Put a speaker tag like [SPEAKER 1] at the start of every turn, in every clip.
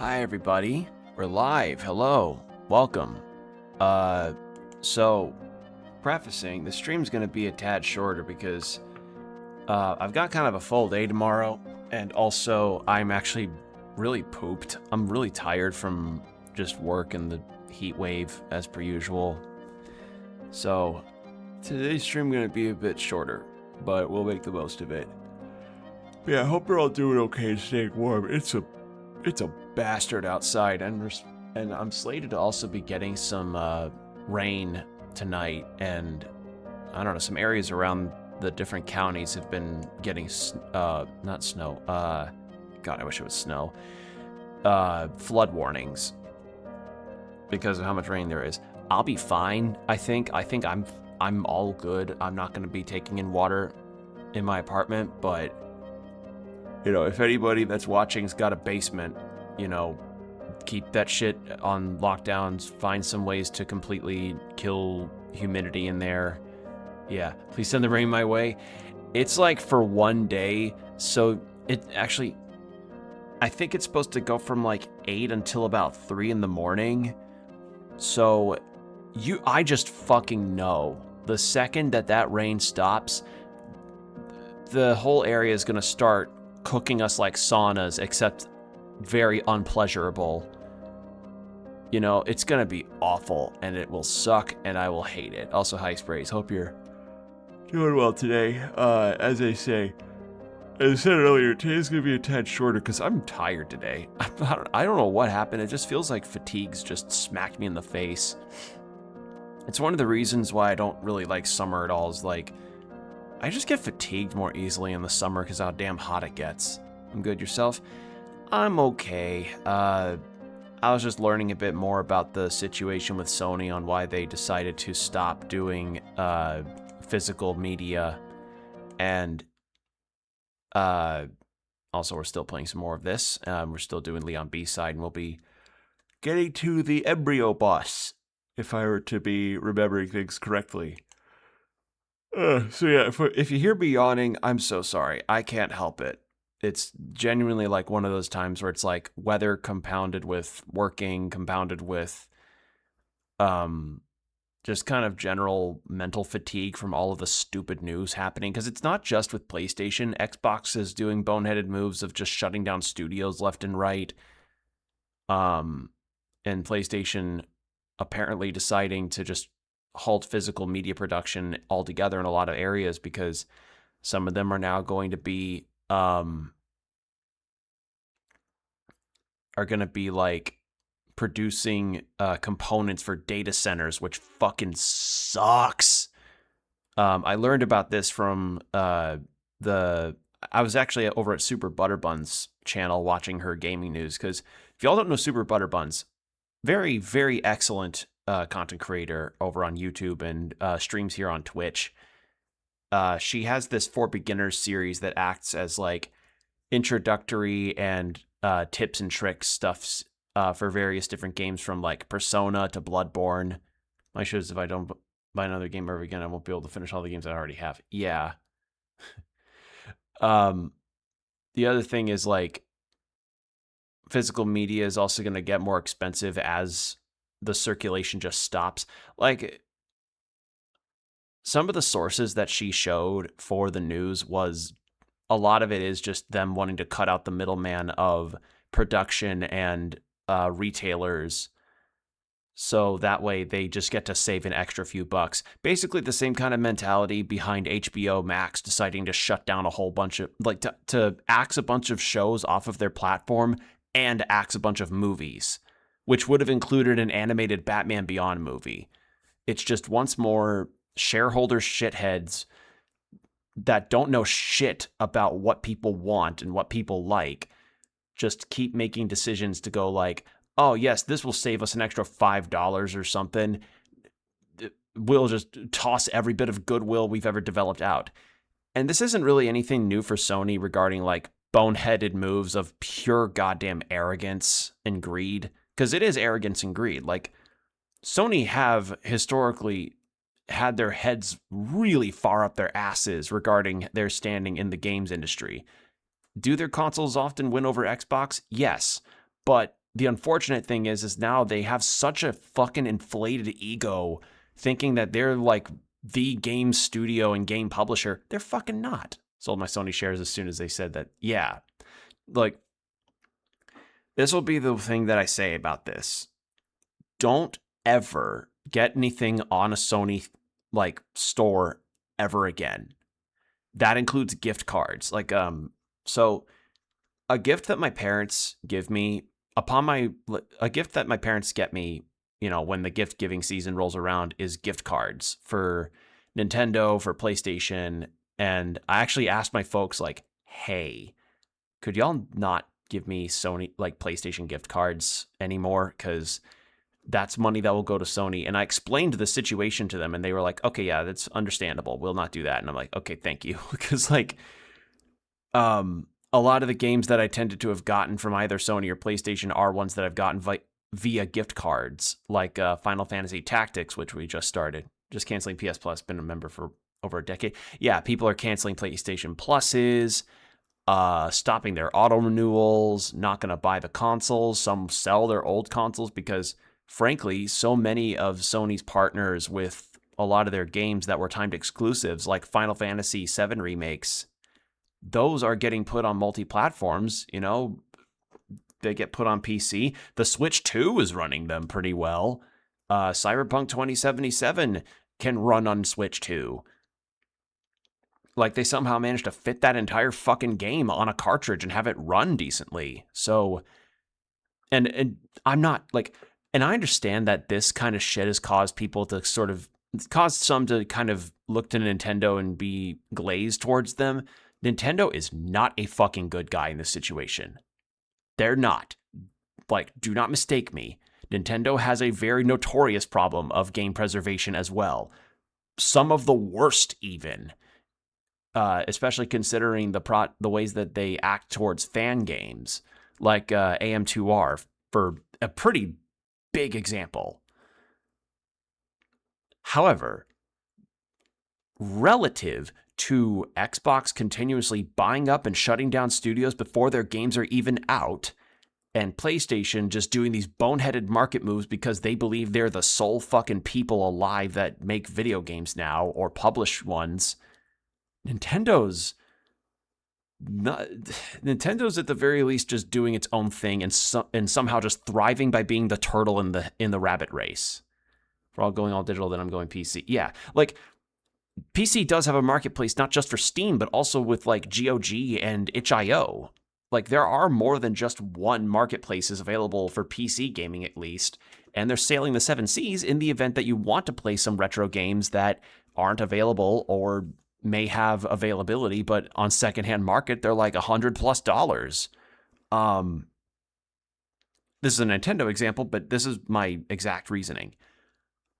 [SPEAKER 1] Hi everybody, we're live, hello, welcome. So, prefacing, the stream's gonna be a tad shorter because I've got kind of a full day tomorrow, and also I'm actually really pooped. I'm really tired from just work and the heat wave as per usual. So, today's stream gonna be a bit shorter, but we'll make the most of it. But yeah, I hope you're all doing okay and staying warm. It's a bastard outside, and I'm slated to also be getting some rain tonight, and I don't know, some areas around the different counties have been getting not snow, god, I wish it was snow, flood warnings because of how much rain there is. I'll be fine. I think I'm all good. I'm not going to be taking in water in my apartment, but you know, if anybody that's watching's got a basement, you know, keep that shit on lockdowns, find some ways to completely kill humidity in there. Yeah, please send the rain my way. It's like for one day, so it actually, I think it's supposed to go from like 8 until about 3 in the morning. So I just fucking know the second that rain stops, the whole area is gonna start cooking us like saunas, except very unpleasurable. You know, it's gonna be awful, and it will suck, and I will hate it. Also, hi Sprays, hope you're doing well today. As I said earlier, today's gonna be a tad shorter because I'm tired today. I don't know what happened. It just feels like fatigue's just smacked me in the face. It's one of the reasons why I don't really like summer at all, is like, I just get fatigued more easily in the summer because how damn hot it gets. I'm good, yourself? I'm okay. I was just learning a bit more about the situation with Sony on why they decided to stop doing physical media. And also we're still playing some more of this. We're still doing Leon B-side, and we'll be getting to the embryo boss, if I were to be remembering things correctly. So yeah, if you hear me yawning, I'm so sorry. I can't help it. It's genuinely like one of those times where it's like weather compounded with working, compounded with just kind of general mental fatigue from all of the stupid news happening. Because it's not just with PlayStation. Xbox is doing boneheaded moves of just shutting down studios left and right. And PlayStation apparently deciding to just halt physical media production altogether in a lot of areas, because some of them are now going to be like producing components for data centers, which fucking sucks. I learned about this from I was actually over at Super Butterbun's channel watching her gaming news, because if y'all don't know Super Butterbuns, very, very excellent content creator over on YouTube and streams here on Twitch. She has this For Beginners series that acts as like introductory and tips and tricks stuffs for various different games, from like Persona to Bloodborne. My shows, if I don't buy another game ever again, I won't be able to finish all the games I already have. Yeah. The other thing is, like, physical media is also going to get more expensive as the circulation just stops. Like, some of the sources that she showed for the news was, a lot of it is just them wanting to cut out the middleman of production and retailers, so that way they just get to save an extra few bucks. Basically the same kind of mentality behind HBO Max deciding to shut down a whole bunch of, like, to axe a bunch of shows off of their platform and axe a bunch of movies, which would have included an animated Batman Beyond movie. It's just, once more, shareholder shitheads that don't know shit about what people want and what people like just keep making decisions to go like, oh yes, this will save us an extra $5 or something. We'll just toss every bit of goodwill we've ever developed out. And this isn't really anything new for Sony regarding like boneheaded moves of pure goddamn arrogance and greed, because it is arrogance and greed. Like, Sony have historically had their heads really far up their asses regarding their standing in the games industry. Do their consoles often win over Xbox? Yes. But the unfortunate thing is now they have such a fucking inflated ego, thinking that they're like the game studio and game publisher. They're fucking not. Sold my Sony shares as soon as they said that. Yeah, like, this will be the thing that I say about this. Don't ever get anything on a Sony like store ever again. That includes gift cards. Like, so a gift that my parents give me a gift that my parents get me, when the gift giving season rolls around, is gift cards for Nintendo, for PlayStation. And I actually asked my folks, like, hey, could y'all not give me Sony, like, PlayStation gift cards anymore? Because that's money that will go to Sony. And I explained the situation to them, and they were like, okay, yeah, that's understandable. We'll not do that. And I'm like, okay, thank you. Because, like, a lot of the games that I tended to have gotten from either Sony or PlayStation are ones that I've gotten via gift cards, like Final Fantasy Tactics, which we just started. Just canceling PS Plus, been a member for over a decade. Yeah, people are canceling PlayStation Pluses, stopping their auto renewals, not going to buy the consoles. Some sell their old consoles because, frankly, so many of Sony's partners with a lot of their games that were timed exclusives, like Final Fantasy VII remakes, those are getting put on multi-platforms. They get put on PC. The Switch 2 is running them pretty well. Cyberpunk 2077 can run on Switch 2. Like, they somehow managed to fit that entire fucking game on a cartridge and have it run decently. So, and I'm not, like, and I understand that this kind of shit has caused people to caused some to kind of look to Nintendo and be glazed towards them. Nintendo is not a fucking good guy in this situation. They're not. Like, do not mistake me. Nintendo has a very notorious problem of game preservation as well. Some of the worst, even. Especially considering the ways that they act towards fan games, like AM2R, for a pretty big example. However, relative to Xbox continuously buying up and shutting down studios before their games are even out, and PlayStation just doing these boneheaded market moves because they believe they're the sole fucking people alive that make video games now or publish ones, Nintendo's at the very least just doing its own thing and somehow just thriving by being the turtle in the rabbit race. For all going all digital, then I'm going PC. Yeah, like, PC does have a marketplace, not just for Steam, but also with, like, GOG and itch.io. Like, there are more than just one marketplaces available for PC gaming, at least. And they're sailing the seven seas in the event that you want to play some retro games that aren't available or may have availability, but on secondhand market, they're like $100+. This is a Nintendo example, but this is my exact reasoning.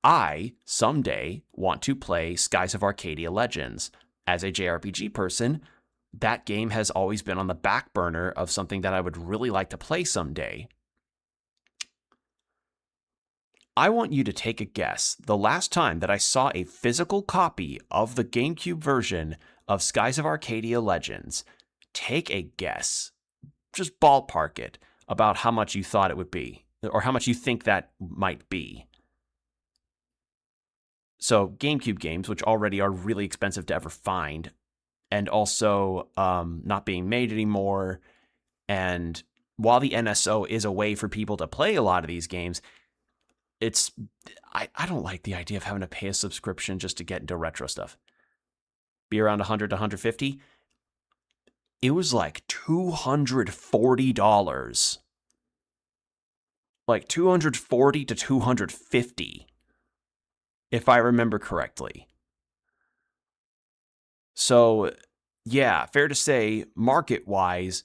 [SPEAKER 1] I, someday, want to play Skies of Arcadia Legends. As a JRPG person, that game has always been on the back burner of something that I would really like to play someday. I want you to take a guess. The last time that I saw a physical copy of the GameCube version of Skies of Arcadia Legends, take a guess. Just ballpark it about how much you thought it would be, or how much you think that might be. So GameCube games, which already are really expensive to ever find, and also not being made anymore. And while the NSO is a way for people to play a lot of these games, I don't like the idea of having to pay a subscription just to get into retro stuff. Be around $100 to $150. It was like $240. Like $240 to $250. If I remember correctly. So, yeah, fair to say, market-wise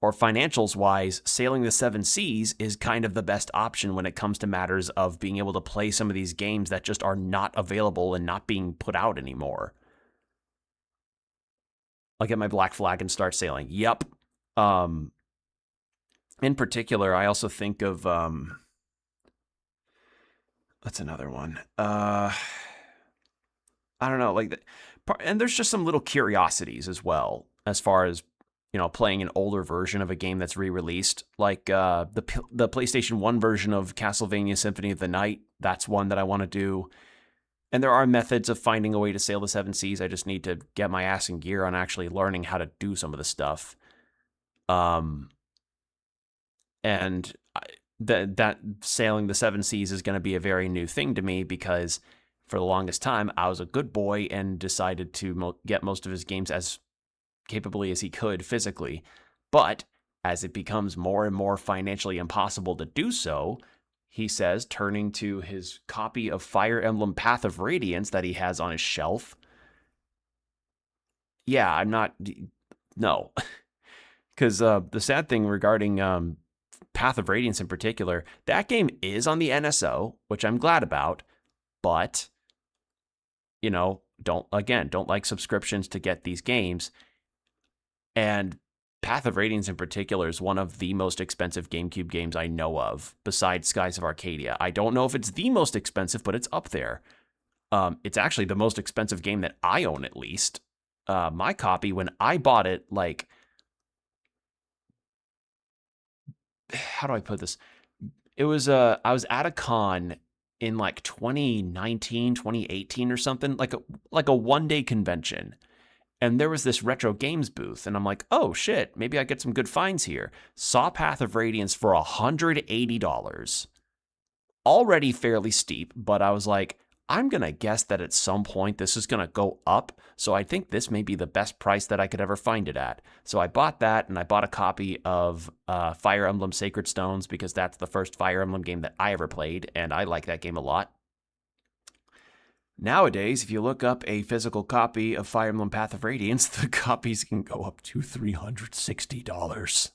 [SPEAKER 1] or financials-wise, sailing the seven seas is kind of the best option when it comes to matters of being able to play some of these games that just are not available and not being put out anymore. I'll get my Black Flag and start sailing. Yep. In particular, I also think of... That's another one. I don't know, like, and there's just some little curiosities as well, as far as, you know, playing an older version of a game that's re-released, like the PlayStation 1 version of Castlevania Symphony of the Night. That's one that I want to do. And there are methods of finding a way to sail the seven seas. I just need to get my ass in gear on actually learning how to do some of the stuff. And that sailing the seven seas is going to be a very new thing to me, because for the longest time I was a good boy and decided to get most of his games as capably as he could physically. But as it becomes more and more financially impossible to do so, he says, turning to his copy of Fire Emblem Path of Radiance that he has on his shelf. Yeah, I'm not... No. Because the sad thing regarding Path of Radiance in particular, that game is on the NSO, which I'm glad about, but, you know, don't like subscriptions to get these games. And Path of Radiance in particular is one of the most expensive GameCube games I know of, besides Skies of Arcadia. I don't know if it's the most expensive, but it's up there. It's actually the most expensive game that I own, at least. My copy, when I bought it, like... How do I put this? It was, I was at a con in like 2019, 2018 or something, like a one-day convention. And there was this retro games booth, and I'm like, oh shit, maybe I get some good finds here. Saw Path of Radiance for $180. Already fairly steep, but I was like, I'm going to guess that at some point this is going to go up, so I think this may be the best price that I could ever find it at. So I bought that, and I bought a copy of Fire Emblem Sacred Stones, because that's the first Fire Emblem game that I ever played, and I like that game a lot. Nowadays, if you look up a physical copy of Fire Emblem Path of Radiance, the copies can go up to $360.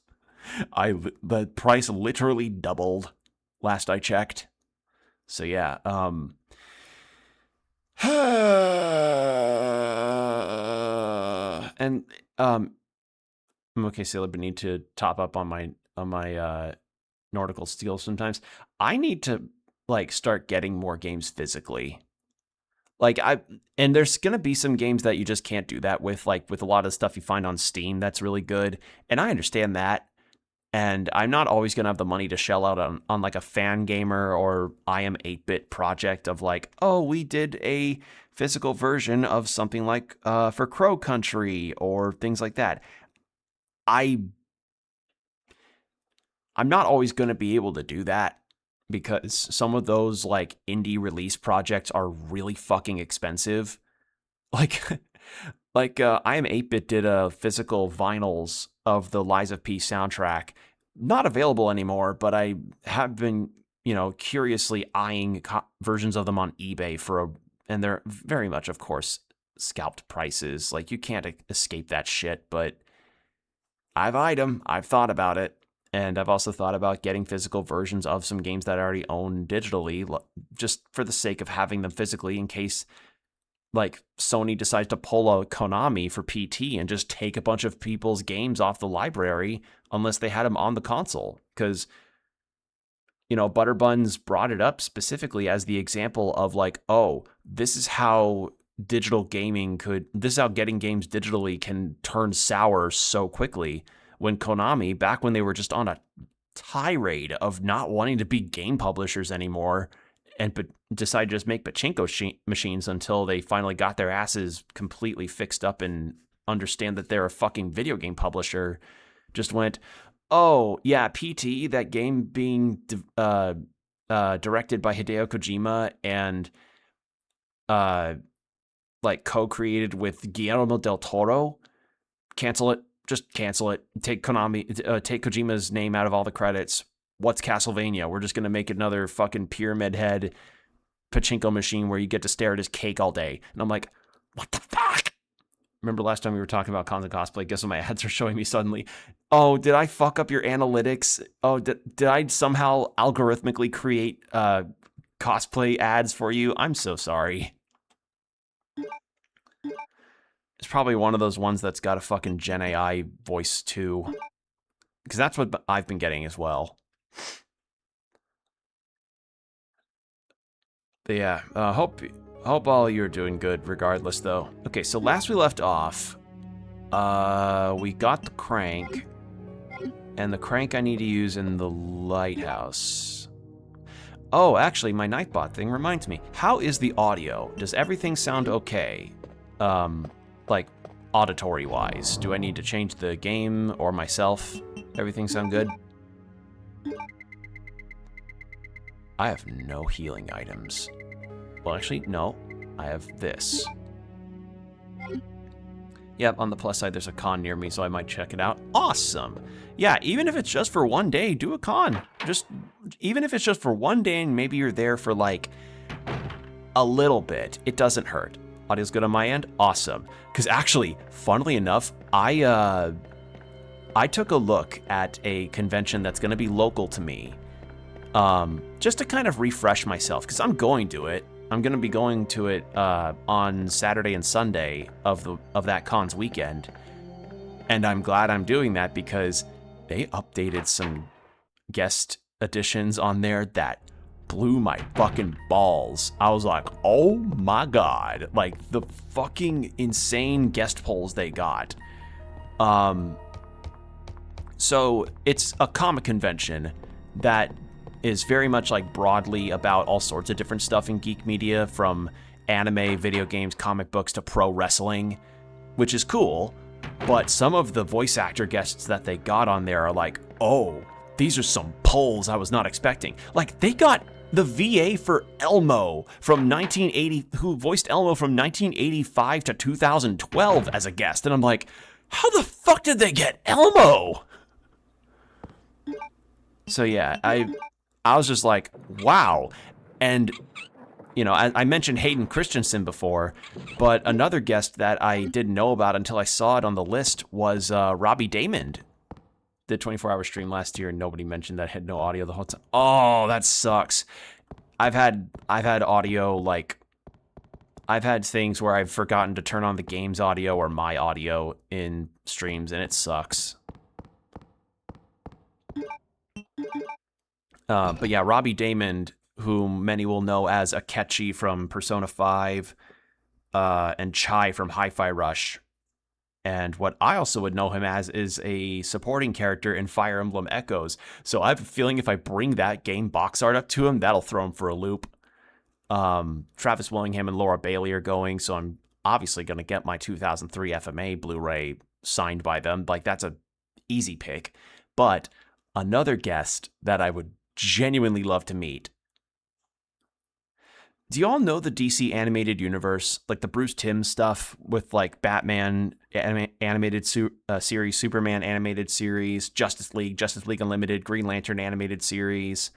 [SPEAKER 1] The price literally doubled last I checked. So yeah, and okay, Sailor, but need to top up on my Nautical Steel sometimes. I need to like start getting more games physically. And there's going to be some games that you just can't do that with, like with a lot of stuff you find on Steam that's really good. And I understand that. And I'm not always going to have the money to shell out on like a fan gamer or I Am 8-Bit project of like, oh, we did a physical version of something like for Crow Country or things like that. I'm not always going to be able to do that, because some of those like indie release projects are really fucking expensive. Like, I Am 8-Bit did a physical vinyls of the Lies of P soundtrack. Not available anymore, but I have been, you know, curiously eyeing versions of them on eBay and they're very much, of course, scalped prices. Like, you can't escape that shit, but I've eyed them. I've thought about it. And I've also thought about getting physical versions of some games that I already own digitally, just for the sake of having them physically in case, like, Sony decides to pull a Konami for PT and just take a bunch of people's games off the library unless they had them on the console. Because, you know, Butterbuns brought it up specifically as the example of like, oh, this is how this is how getting games digitally can turn sour so quickly. When Konami, back when they were just on a tirade of not wanting to be game publishers anymore, and decided to just make pachinko machines until they finally got their asses completely fixed up and understand that they're a fucking video game publisher, just went, oh, yeah, PT, that game being directed by Hideo Kojima and like co-created with Guillermo del Toro, cancel it. Just cancel it. Take Kojima's name out of all the credits. What's Castlevania? We're just going to make another fucking Pyramid Head pachinko machine where you get to stare at his cake all day. And I'm like, what the fuck? Remember last time we were talking about cons and cosplay? Guess what my ads are showing me suddenly? Oh, did I fuck up your analytics? Oh, did I somehow algorithmically create cosplay ads for you? I'm so sorry. It's probably one of those ones that's got a fucking Gen AI voice too. Because that's what I've been getting as well. But yeah, hope all you're doing good regardless though. Okay, so last we left off, We got the crank. And the crank I need to use in the lighthouse. Oh, actually, my Nightbot thing reminds me. How is the audio? Does everything sound okay? Like, auditory-wise. Do I need to change the game or myself? Everything sound good? I have no healing items. Well, actually, no. I have this. Yep, on the plus side, there's a con near me, so I might check it out. Awesome. Yeah, even if it's just for one day, do a con. Even if it's just for one day and maybe you're there for like a little bit, it doesn't hurt. Audio's good on my end? Awesome. Because actually, funnily enough, I took a look at a convention that's going to be local to me, just to kind of refresh myself, because I'm going to it. I'm going to be going to it on Saturday and Sunday of that con's weekend. And I'm glad I'm doing that because they updated some guest additions on there that blew my fucking balls. I was like, oh my god. Like, the fucking insane guest polls they got. So it's a comic convention that is very much like broadly about all sorts of different stuff in geek media, from anime, video games, comic books to pro wrestling, which is cool. But some of the voice actor guests that they got on there are like, oh, these are some polls I was not expecting. Like, they got the VA for Elmo from 1980, who voiced Elmo from 1985 to 2012 as a guest. And I'm like, how the fuck did they get Elmo? So yeah, I was just like, wow. And, you know, I mentioned Hayden Christensen before, but another guest that I didn't know about until I saw it on the list was Robbie Daymond. Did 24-hour stream last year and nobody mentioned that I had no audio the whole time. Oh, that sucks. I've had audio, like, I've had things where I've forgotten to turn on the game's audio or my audio in streams, and it sucks. But yeah, Robbie Daymond, whom many will know as Akechi from Persona 5, and Chai from Hi-Fi Rush. And what I also would know him as is a supporting character in Fire Emblem Echoes. So I have a feeling if I bring that game box art up to him, that'll throw him for a loop. Travis Willingham and Laura Bailey are going, so I'm obviously going to get my 2003 FMA Blu-ray signed by them. Like, that's a easy pick. But another guest that I would genuinely love to meet. Do you all know the DC animated universe? Like the Bruce Timm stuff with like Batman animated series, Superman animated series, Justice League Unlimited, Green Lantern animated series.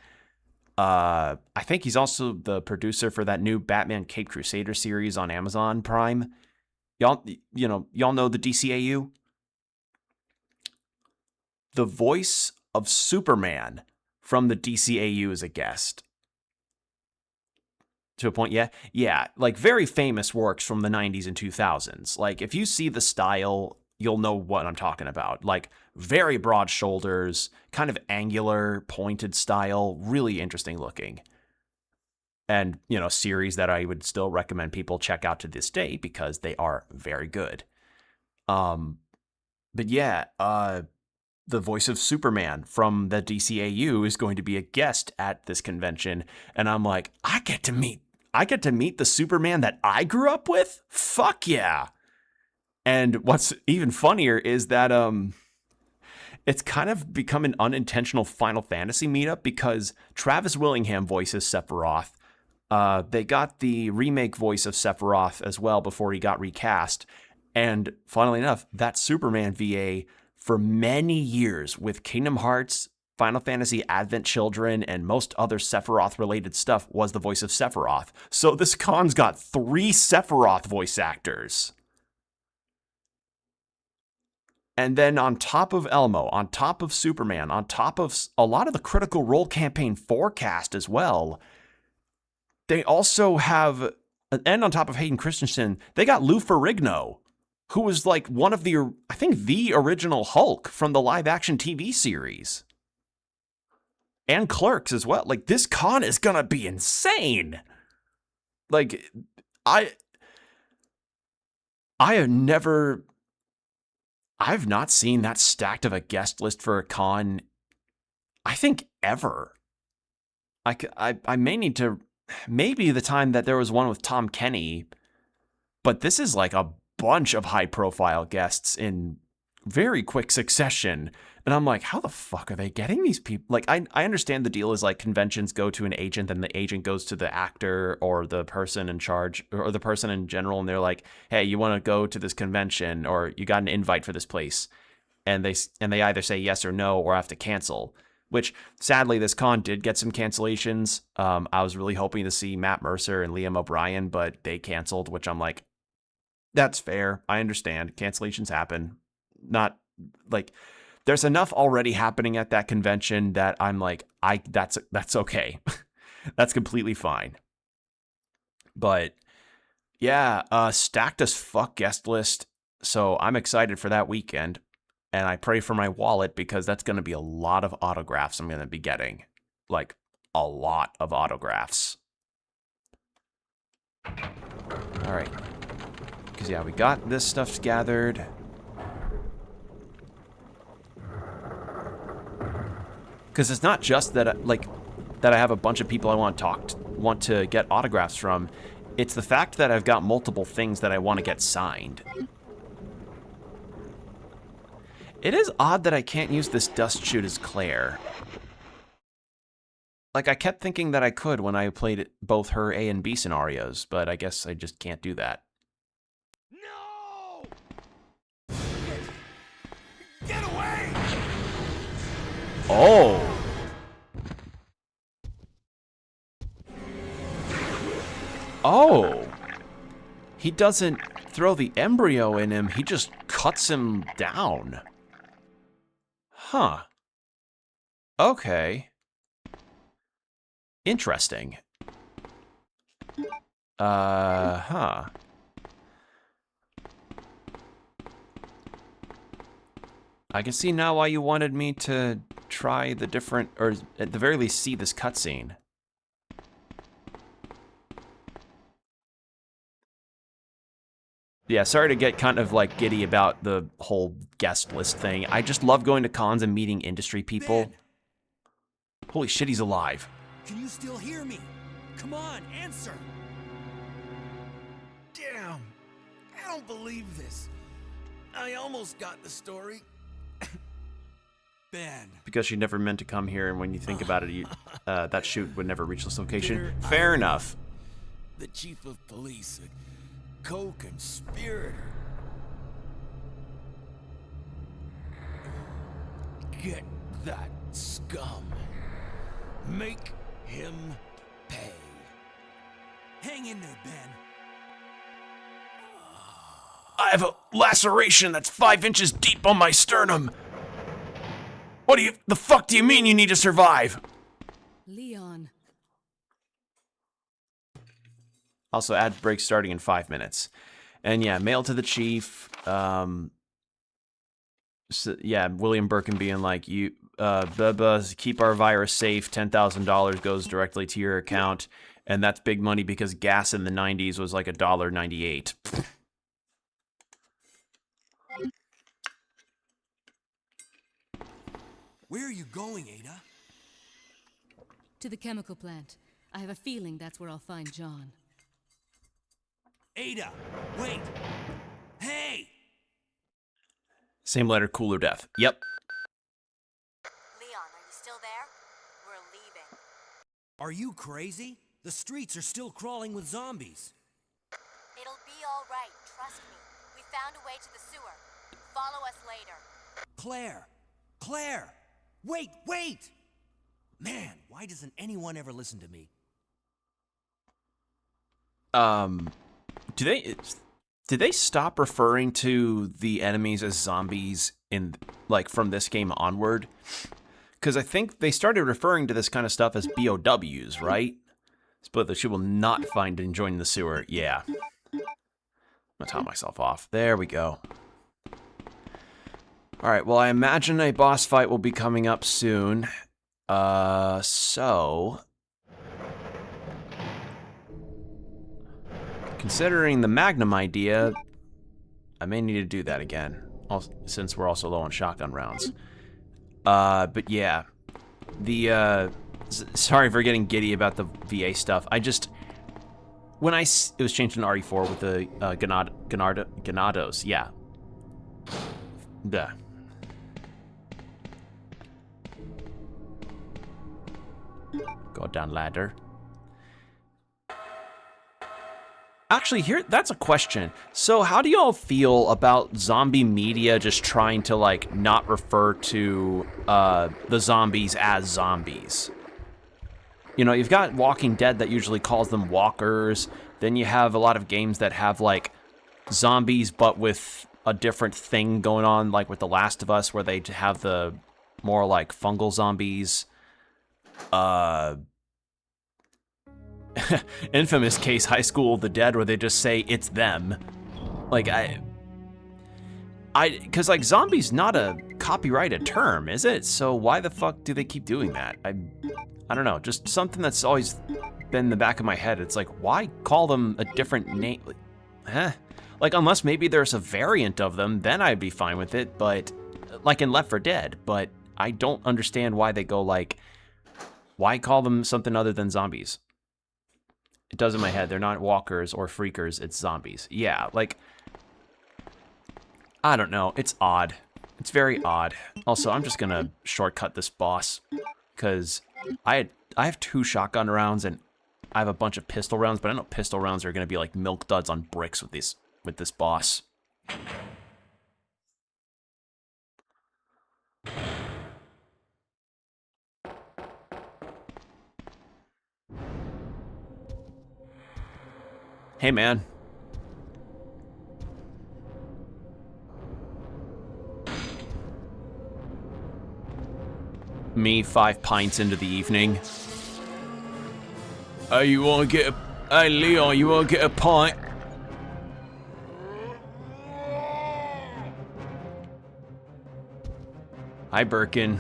[SPEAKER 1] I think he's also the producer for that new Batman Caped Crusader series on Amazon Prime. Y'all know the DCAU? The voice of Superman from the DCAU is a guest. To a point, yeah? Yeah, like very famous works from the 90s and 2000s. Like, if you see the style, you'll know what I'm talking about. Like, very broad shoulders, kind of angular, pointed style, really interesting looking. And, you know, series that I would still recommend people check out to this day because they are very good. But yeah, the voice of Superman from the DCAU is going to be a guest at this convention, and I'm like, I get to meet the Superman that I grew up with? Fuck yeah. And what's even funnier is that it's kind of become an unintentional Final Fantasy meetup because Travis Willingham voices Sephiroth. They got the remake voice of Sephiroth as well before he got recast. And funnily enough, that Superman VA for many years with Kingdom Hearts, Final Fantasy Advent Children, and most other Sephiroth-related stuff was the voice of Sephiroth. So this con's got 3 Sephiroth voice actors. And then on top of Elmo, on top of Superman, on top of a lot of the Critical Role Campaign forecast as well, they also have, and on top of Hayden Christensen, they got Lou Ferrigno, who was like one of the, I think, the original Hulk from the live-action TV series. And Clerks as well. Like, this con is gonna be insane. Like, I have never I've not seen that stacked of a guest list for a con, I think, ever. I may need to, maybe the time that there was one with Tom Kenny, but this is like a bunch of high-profile guests in very quick succession. And I'm like, how the fuck are they getting these people? Like, I understand the deal is like conventions go to an agent and the agent goes to the actor or the person in charge or the person in general. And they're like, hey, you want to go to this convention or you got an invite for this place. And they either say yes or no or have to cancel, which sadly this con did get some cancellations. I was really hoping to see Matt Mercer and Liam O'Brien, but they canceled, which I'm like, that's fair. I understand. Cancellations happen. Not like there's enough already happening at that convention that I'm like, that's okay. That's completely fine. But yeah, stacked as fuck guest list. So I'm excited for that weekend. And I pray for my wallet because that's going to be a lot of autographs I'm going to be getting. Like, a lot of autographs. All right. Because, yeah, we got this stuff gathered. Because it's not just that, that I have a bunch of people I want to get autographs from. It's the fact that I've got multiple things that I want to get signed. It is odd that I can't use this dust chute as Claire. Like, I kept thinking that I could when I played both her A and B scenarios, but I guess I just can't do that.
[SPEAKER 2] No! Get away!
[SPEAKER 1] Oh! Oh! He doesn't throw the embryo in him, he just cuts him down. Huh. Okay. Interesting. Huh. I can see now why you wanted me to try the different, or at the very least see this cutscene. Yeah, sorry to get kind of like giddy about the whole guest list thing. I just love going to cons and meeting industry people.
[SPEAKER 2] Ben!
[SPEAKER 1] Holy shit, he's alive.
[SPEAKER 2] Can you still hear me? Come on, answer! Damn! I don't believe this. I almost got the story. Ben.
[SPEAKER 1] Because she never meant to come here, and when you think about it, that shoot would never reach this location. Fair enough.
[SPEAKER 2] The chief of police, a co-conspirator. Get that scum. Make him pay. Hang in there, Ben.
[SPEAKER 1] I have a laceration that's 5 inches deep on my sternum. What the fuck do you mean you need to survive?
[SPEAKER 3] Leon.
[SPEAKER 1] Also, ad break starting in 5 minutes. And yeah, mail to the chief. So, yeah, William Birkin being like, Bubba, keep our virus safe. $10,000 goes directly to your account. And that's big money because gas in the 90s was like $1.98.
[SPEAKER 2] Where are you going, Ada?
[SPEAKER 3] To the chemical plant. I have a feeling that's where I'll find John.
[SPEAKER 2] Ada, wait! Hey!
[SPEAKER 1] Same letter, cooler death. Yep.
[SPEAKER 4] Leon, are you still there? We're leaving.
[SPEAKER 2] Are you crazy? The streets are still crawling with zombies.
[SPEAKER 4] It'll be all right, trust me. We found a way to the sewer. Follow us later.
[SPEAKER 2] Claire! Claire! Wait, wait! Man, why doesn't anyone ever listen to me?
[SPEAKER 1] Did they stop referring to the enemies as zombies in, like, from this game onward? Because I think they started referring to this kind of stuff as BOWs, right? But that she will not find in joining the sewer. Yeah. I'm gonna top myself off. There we go. Alright, well, I imagine a boss fight will be coming up soon. So... considering the Magnum idea, I may need to do that again. since we're also low on shotgun rounds. But yeah, sorry for getting giddy about the VA stuff. I just, it was changed in RE4 with the Ganados, yeah. Duh. Go down ladder. Actually, that's a question. So how do y'all feel about zombie media just trying to, like, not refer to the zombies as zombies? You know, you've got Walking Dead that usually calls them walkers. Then you have a lot of games that have, like, zombies but with a different thing going on, like with The Last of Us, where they have the more, like, fungal zombies. Infamous case, High School of the Dead, where they just say it's them. Like, because, like, zombie's not a copyrighted term, is it? So why the fuck do they keep doing that? I don't know, just something that's always been in the back of my head. It's like, why call them a different name? Like, unless maybe there's a variant of them, then I'd be fine with it, but, like in Left 4 Dead, but I don't understand why they go, like, why call them something other than zombies? It does in my head. They're not walkers or freakers. It's zombies. Yeah, like, I don't know. It's odd. It's very odd. Also, I'm just gonna shortcut this boss because I have 2 shotgun rounds and I have a bunch of pistol rounds, but I know pistol rounds are gonna be like milk duds on bricks with this boss. Hey, man. Me, 5 pints into the evening. Hey, you wanna get a... Hey, Leon, you wanna get a pint? Hi, Birkin.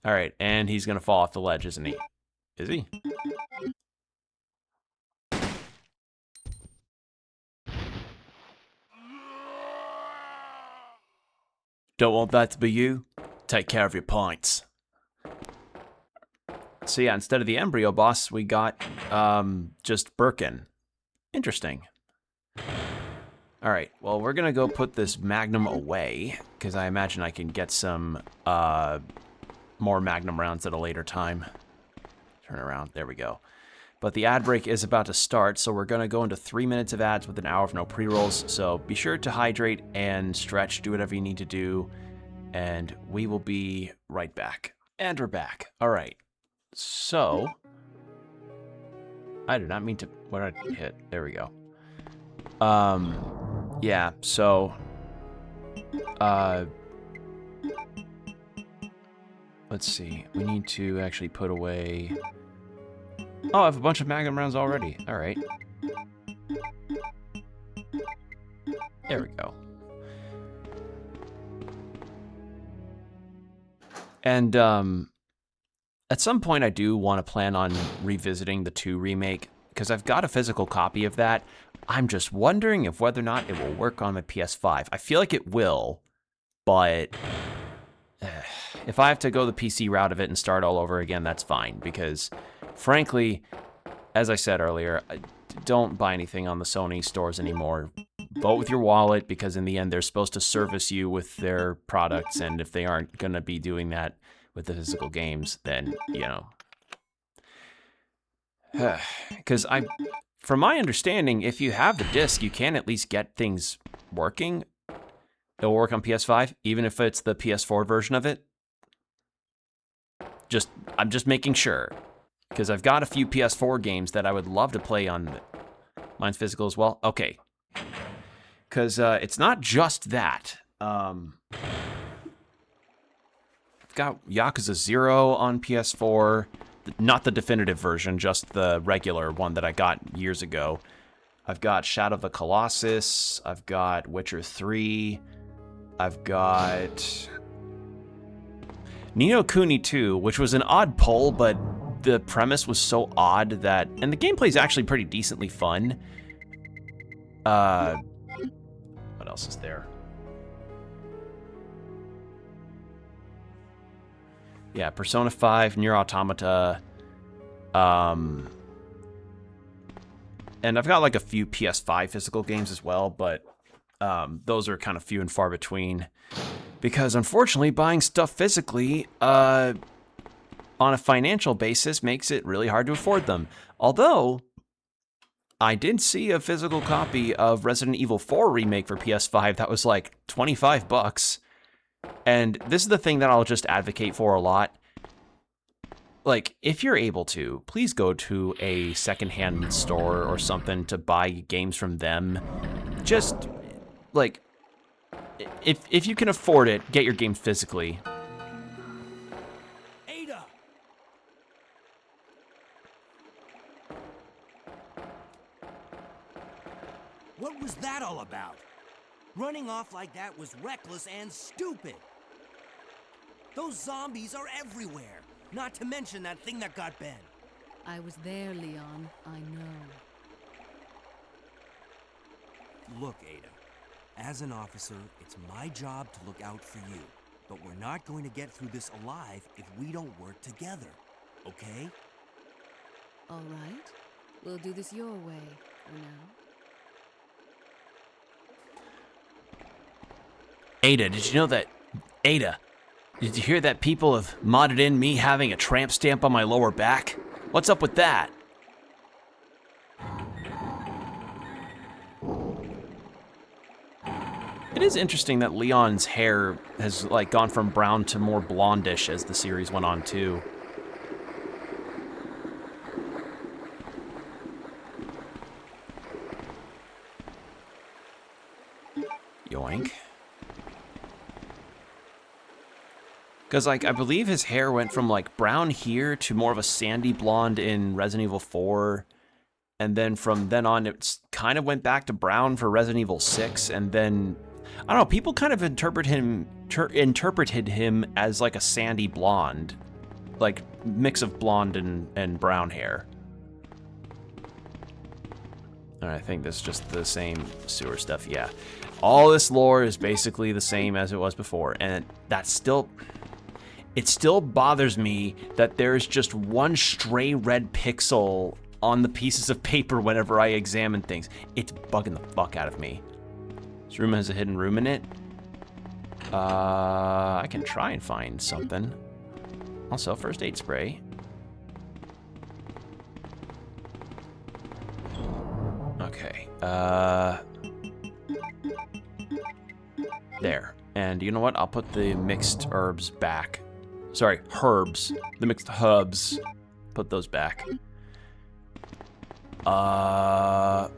[SPEAKER 1] All right, and he's gonna fall off the ledge, isn't he? Is he? Don't want that to be you? Take care of your pints. So yeah, instead of the embryo boss, we got just Birkin. Interesting. All right, well, we're gonna go put this Magnum away, because I imagine I can get some more Magnum rounds at a later time. Turn around, there we go. But the ad break is about to start, so we're gonna go into 3 minutes of ads with an hour of no pre-rolls, so be sure to hydrate and stretch, do whatever you need to do, and we will be right back. And we're back. All right, so, I did not mean to, what did I hit? There we go. Yeah, so, let's see. We need to actually put away... Oh, I have a bunch of Magnum rounds already. All right. There we go. And, at some point I do want to plan on revisiting the 2 remake, because I've got a physical copy of that. I'm just wondering if whether or not it will work on my PS5. I feel like it will, but... if I have to go the PC route of it and start all over again, that's fine, because, frankly, as I said earlier, don't buy anything on the Sony stores anymore. Vote with your wallet, because in the end, they're supposed to service you with their products, and if they aren't going to be doing that with the physical games, then, you know. Because from my understanding, if you have the disc, you can at least get things working. It'll work on PS5, even if it's the PS4 version of it. I'm just making sure, because I've got a few PS4 games that I would love to play on. Mine's physical as well. Okay, because it's not just that. I've got Yakuza 0 on PS4, not the definitive version, just the regular one that I got years ago. I've got Shadow of the Colossus. I've got Witcher 3. I've got Ni no Kuni 2, which was an odd pull, but the premise was so odd that, and the gameplay is actually pretty decently fun. What else is there? Yeah, Persona 5, Nier Automata, and I've got like a few PS5 physical games as well, but those are kind of few and far between, because unfortunately buying stuff physically on a financial basis makes it really hard to afford them. Although, I did see a physical copy of Resident Evil 4 Remake for PS5 that was like 25 bucks. And this is the thing that I'll just advocate for a lot. Like, if you're able to, please go to a secondhand store or something to buy games from them. Just, like, if you can afford it, get your game physically.
[SPEAKER 2] Ada! What was that all about? Running off like that was reckless and stupid. Those zombies are everywhere. Not to mention that thing that got Ben.
[SPEAKER 3] I was there, Leon. I know.
[SPEAKER 2] Look, Ada. As an officer, it's my job to look out for you. But we're not going to get through this alive if we don't work together. Okay?
[SPEAKER 3] All right. We'll do this your way for now.
[SPEAKER 1] Ada, did you know that... Ada, did you hear that people have modded in me having a tramp stamp on my lower back? What's up with that? It is interesting that Leon's hair has like gone from brown to more blondish as the series went on too. Yoink. Because, like, I believe his hair went from, like, brown here to more of a sandy blonde in Resident Evil 4. And then from then on, it's kind of went back to brown for Resident Evil 6. And then, I don't know, people kind of interpreted him as, like, a sandy blonde. Like, mix of blonde and brown hair. And I think this is just the same sewer stuff, yeah. All this lore is basically the same as it was before. And that's still... It still bothers me that there's just one stray red pixel on the pieces of paper whenever I examine things. It's bugging the fuck out of me. This room has a hidden room in it. I can try and find something. Also, first aid spray. Okay. There. And you know what? I'll put the mixed herbs back. Sorry, herbs. The mixed hubs. Put those back. I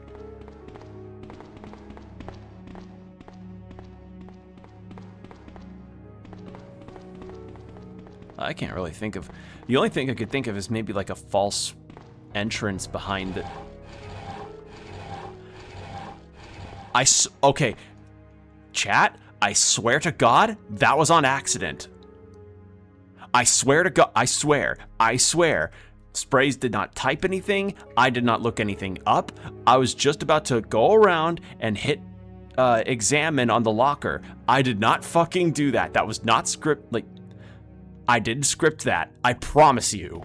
[SPEAKER 1] can't really think of... The only thing I could think of is maybe like a false entrance behind it. Okay. Chat, I swear to God, that was on accident. I swear to God, I swear. Sprays did not type anything. I did not look anything up. I was just about to go around and hit examine on the locker. I did not fucking do that. That was not like, I didn't script that. I promise you.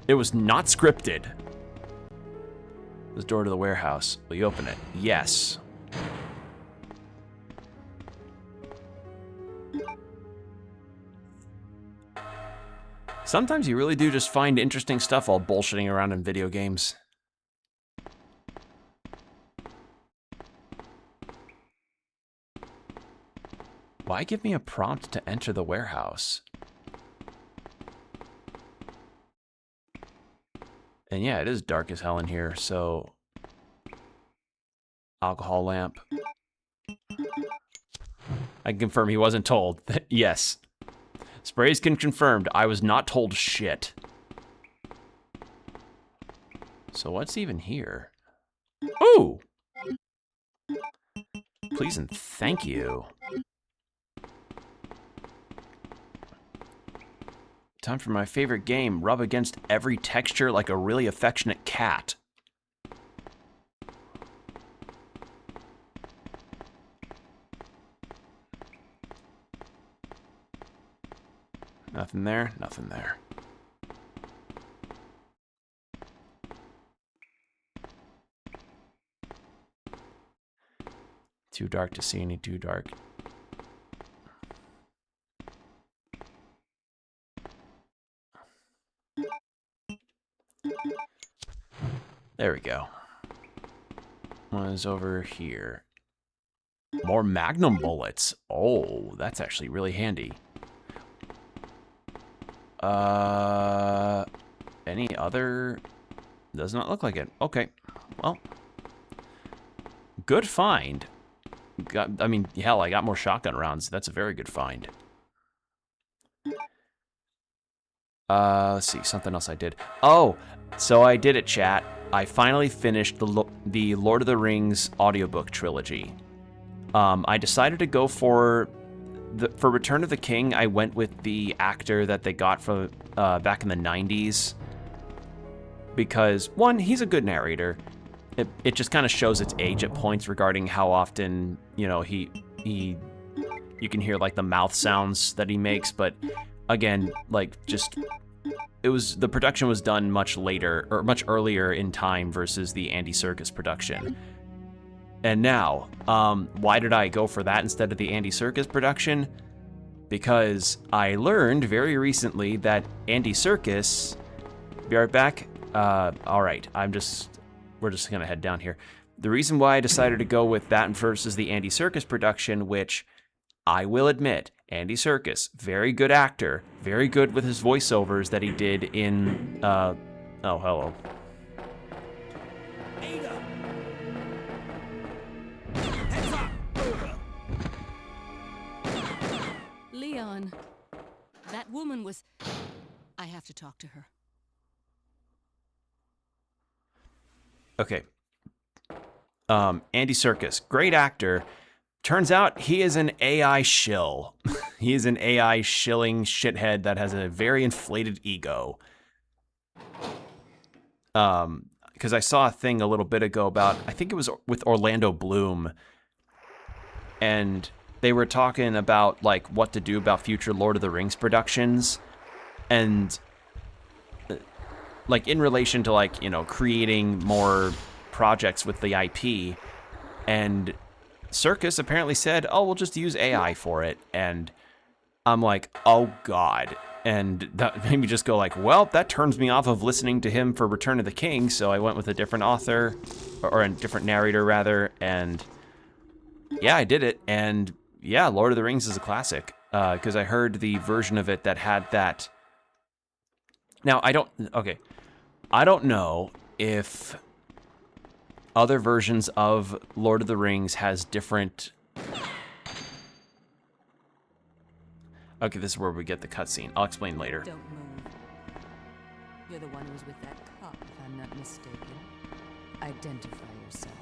[SPEAKER 1] It was not scripted. This door to the warehouse. Will you open it? Yes. Sometimes you really do just find interesting stuff while bullshitting around in video games. Why give me a prompt to enter the warehouse? And yeah, it is dark as hell in here, so... Alcohol lamp. I can confirm he wasn't told. Yes. Sprays can confirmed, I was not told shit. So what's even here? Ooh! Please and thank you. Time for my favorite game. Rub against every texture like a really affectionate cat. Nothing there, nothing there. Too dark to see any too dark. There we go. One is over here. More magnum bullets. Oh, that's actually really handy. Any other? Does not look like it. Okay. Well. Good find. I mean, hell, I got more shotgun rounds. That's a very good find. Let's see, something else I did. Oh, so I did it, chat. I finally finished the Lord of the Rings audiobook trilogy. I decided to go for Return of the King. I went with the actor that they got from back in the 90s because, one, he's a good narrator. It just kind of shows its age at points regarding how often, you know, you can hear like the mouth sounds that he makes, but again, like just the production was done much later or much earlier in time versus the Andy Serkis production. And now, why did I go for that instead of the Andy Serkis production? Because I learned very recently that Andy Serkis, be right back. All right, we're just gonna head down here. The reason why I decided to go with that versus the Andy Serkis production, which I will admit, Andy Serkis, very good actor, very good with his voiceovers that he did in, oh, hello.
[SPEAKER 2] Ada! Heads up!
[SPEAKER 3] Leon, that woman was... I have to talk to her.
[SPEAKER 1] Okay. Andy Serkis, great actor. Turns out he is an AI shill. He is an AI shilling shithead that has a very inflated ego. Because I saw a thing a little bit ago about, I think it was with Orlando Bloom, and they were talking about like what to do about future Lord of the Rings productions, and like in relation to like, you know, creating more projects with the IP, and Serkis apparently said, oh, we'll just use AI for it. And I'm like, oh God. And that made me just go like, well, that turns me off of listening to him for Return of the King. So I went with a different author, or a different narrator rather. And yeah, I did it. And yeah, Lord of the Rings is a classic. Because I heard the version of it that had that. Now, I don't know if other versions of Lord of the Rings has different... Okay, this is where we get the cutscene. I'll explain later.
[SPEAKER 5] Don't move. You're the one who was with that cop, if I'm not mistaken. Identify yourself.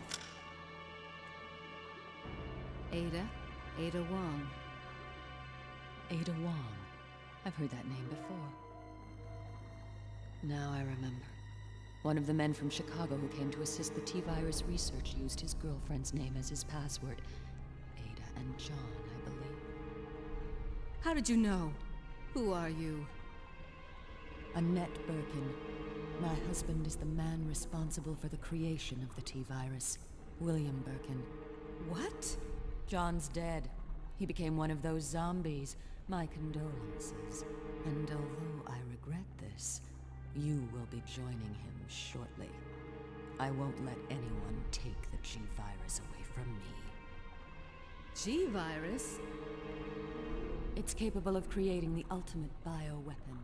[SPEAKER 3] Ada Wong.
[SPEAKER 5] Ada Wong. I've heard that name before. Now I remember. One of the men from Chicago who came to assist the T-virus research used his girlfriend's name as his password. Ada and John, I believe.
[SPEAKER 3] How did you know? Who are you?
[SPEAKER 5] Annette Birkin. My husband is the man responsible for the creation of the T-virus. William Birkin.
[SPEAKER 3] What?
[SPEAKER 5] John's dead. He became one of those zombies. My condolences. And although I regret this, you will be joining him shortly. I won't let anyone take the G-virus away from me.
[SPEAKER 3] G-virus?
[SPEAKER 5] It's capable of creating the ultimate bioweapon.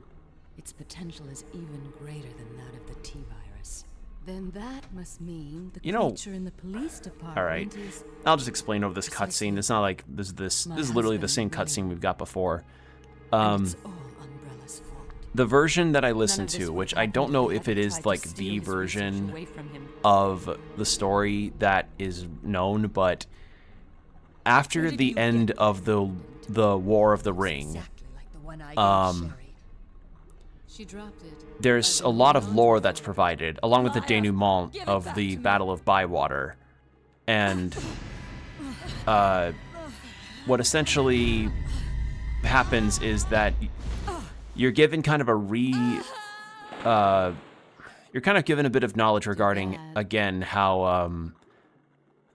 [SPEAKER 5] Its potential is even greater than that of the T-virus.
[SPEAKER 3] Then that must mean the
[SPEAKER 1] You know-
[SPEAKER 3] creature in the police department
[SPEAKER 1] All right.
[SPEAKER 3] is...
[SPEAKER 1] I'll just explain over this cutscene. It's not like this is literally the same cutscene we've got before.
[SPEAKER 5] And it's all Umbrella's fault.
[SPEAKER 1] The version that I listened
[SPEAKER 5] None of this
[SPEAKER 1] to,
[SPEAKER 5] would
[SPEAKER 1] which I
[SPEAKER 5] happen
[SPEAKER 1] don't
[SPEAKER 5] if
[SPEAKER 1] know
[SPEAKER 5] they
[SPEAKER 1] if it
[SPEAKER 5] hadn't
[SPEAKER 1] is
[SPEAKER 5] tried to
[SPEAKER 1] like
[SPEAKER 5] steal
[SPEAKER 1] the
[SPEAKER 5] his research
[SPEAKER 1] version
[SPEAKER 5] away from him.
[SPEAKER 1] of the story that is known, but after
[SPEAKER 3] Where did
[SPEAKER 1] the
[SPEAKER 3] you
[SPEAKER 1] end
[SPEAKER 3] get
[SPEAKER 1] of the War of the Ring,
[SPEAKER 5] Exactly like the one I gave
[SPEAKER 1] Um,
[SPEAKER 5] Sherry.
[SPEAKER 3] She dropped it.
[SPEAKER 1] there's a lot of lore that's provided, along with the denouement of the Battle of Bywater. And what essentially happens is that you're given kind of you're kind of given a bit of knowledge regarding, again, how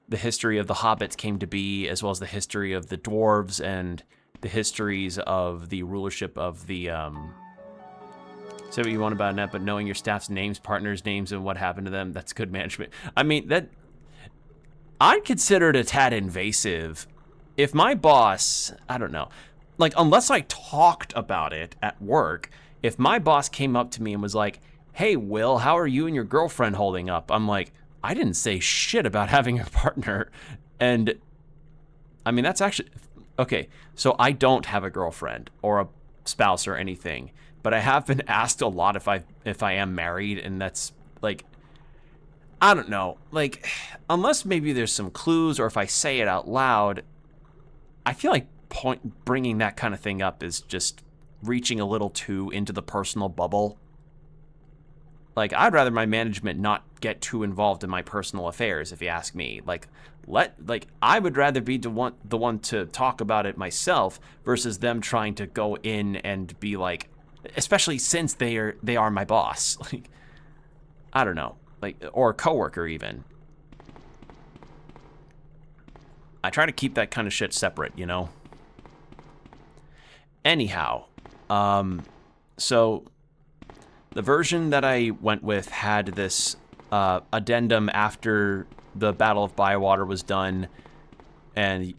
[SPEAKER 1] the history of the hobbits came to be, as well as the history of the dwarves and the histories of the rulership of the, say what you want about it, but knowing your staff's names, partners' names, and what happened to them, that's good management. I mean, that, I'd consider it a tad invasive. If my boss, I don't know, like, unless I talked about it at work, if my boss came up to me and was like, hey, Will, how are you and your girlfriend holding up? I'm like, I didn't say shit about having a partner. And I mean, that's actually, okay, so I don't have a girlfriend or a spouse or anything, but I have been asked a lot if I am married, and that's like, I don't know, like, unless maybe there's some clues, or if I say it out loud, I feel like bringing that kind of thing up is just reaching a little too into the personal bubble. Like, I'd rather my management not get too involved in my personal affairs, if you ask me. Like, I would rather be the one to talk about it myself versus them trying to go in and be like, especially since they are my boss. Like, I don't know, like, or a coworker even. I try to keep that kind of shit separate, you know? Anyhow, so the version that I went with had this addendum after the Battle of Bywater was done, and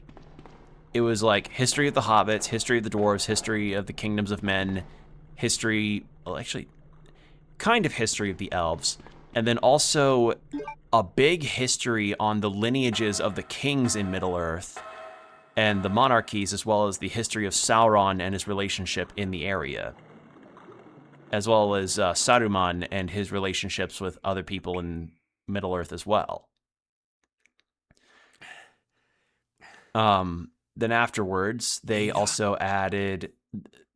[SPEAKER 1] it was like history of the hobbits, history of the dwarves, history of the kingdoms of men, history, well, actually, kind of history of the elves, and then also a big history on the lineages of the kings in Middle-earth and the monarchies, as well as the history of Sauron and his relationship in the area, as well as Saruman and his relationships with other people in Middle-earth as well. Then afterwards, they also added...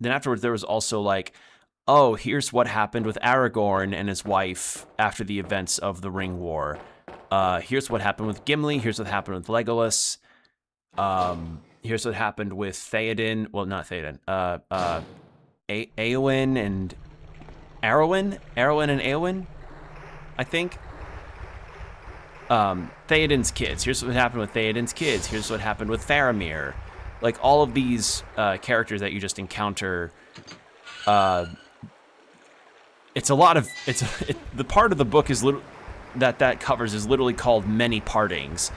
[SPEAKER 1] Then afterwards, there was also like, oh, here's what happened with Aragorn and his wife after the events of the Ring War. Here's what happened with Gimli. Here's what happened with Legolas. Here's what happened with Theoden. Well, not Theoden. Éowyn and Arwen? Arwen and Éowyn, I think. Theoden's kids. Here's what happened with Theoden's kids. Here's what happened with Faramir. Like, all of these characters that you just encounter, it's a lot of, the part of the book is that covers is literally called Many Partings.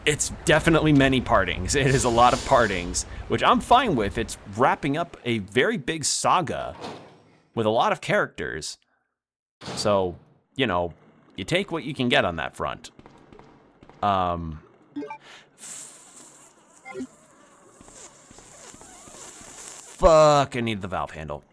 [SPEAKER 1] It's definitely many partings. It is a lot of partings, which I'm fine with. It's wrapping up a very big saga with a lot of characters. So, you know, you take what you can get on that front. Fuck, I need the valve handle.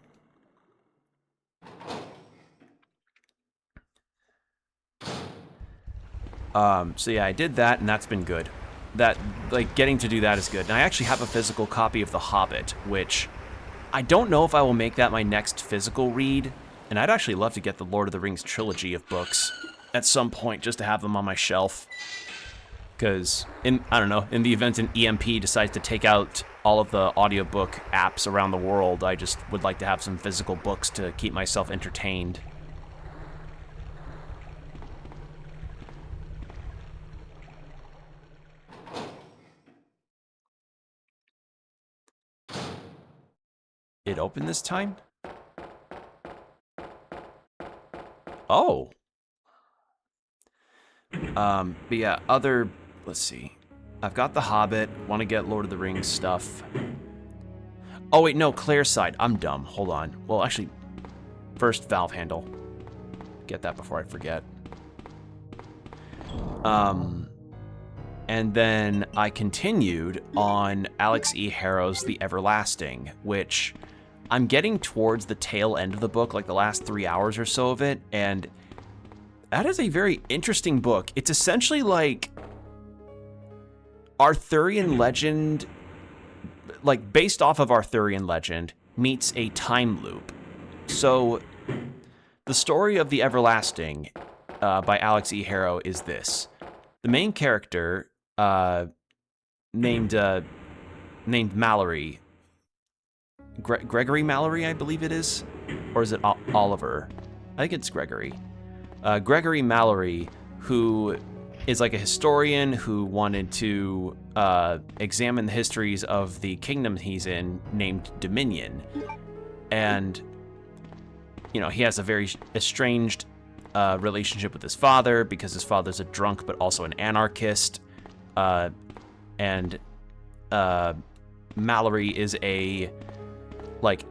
[SPEAKER 1] So yeah, I did that, and that's been good. That, like, getting to do that is good. And I actually have a physical copy of The Hobbit, which I don't know if I will make that my next physical read, and I'd actually love to get the Lord of the Rings trilogy of books at some point, just to have them on my shelf. Because, I don't know, in the event an EMP decides to take out all of the audiobook apps around the world, I just would like to have some physical books to keep myself entertained. It opened this time? Oh. But yeah, let's see. I've got The Hobbit, want to get Lord of the Rings stuff. Oh wait, no, Claire's side. I'm dumb, hold on. Well, actually, first valve handle. Get that before I forget. And then I continued on Alex E. Harrow's The Everlasting, which I'm getting towards the tail end of the book, like the last 3 hours or so of it, and that is a very interesting book. It's essentially like Arthurian legend, like based off of Arthurian legend, meets a time loop. So The story of the Everlasting by Alex E. Harrow is this. The main character, named Mallory, Gregory Mallory, I believe it is? Or is it Oliver? I think it's Gregory. Gregory Mallory, who is like a historian who wanted to examine the histories of the kingdom he's in, named Dominion. And, you know, he has a very estranged relationship with his father because his father's a drunk but also an anarchist. And Mallory is a, like,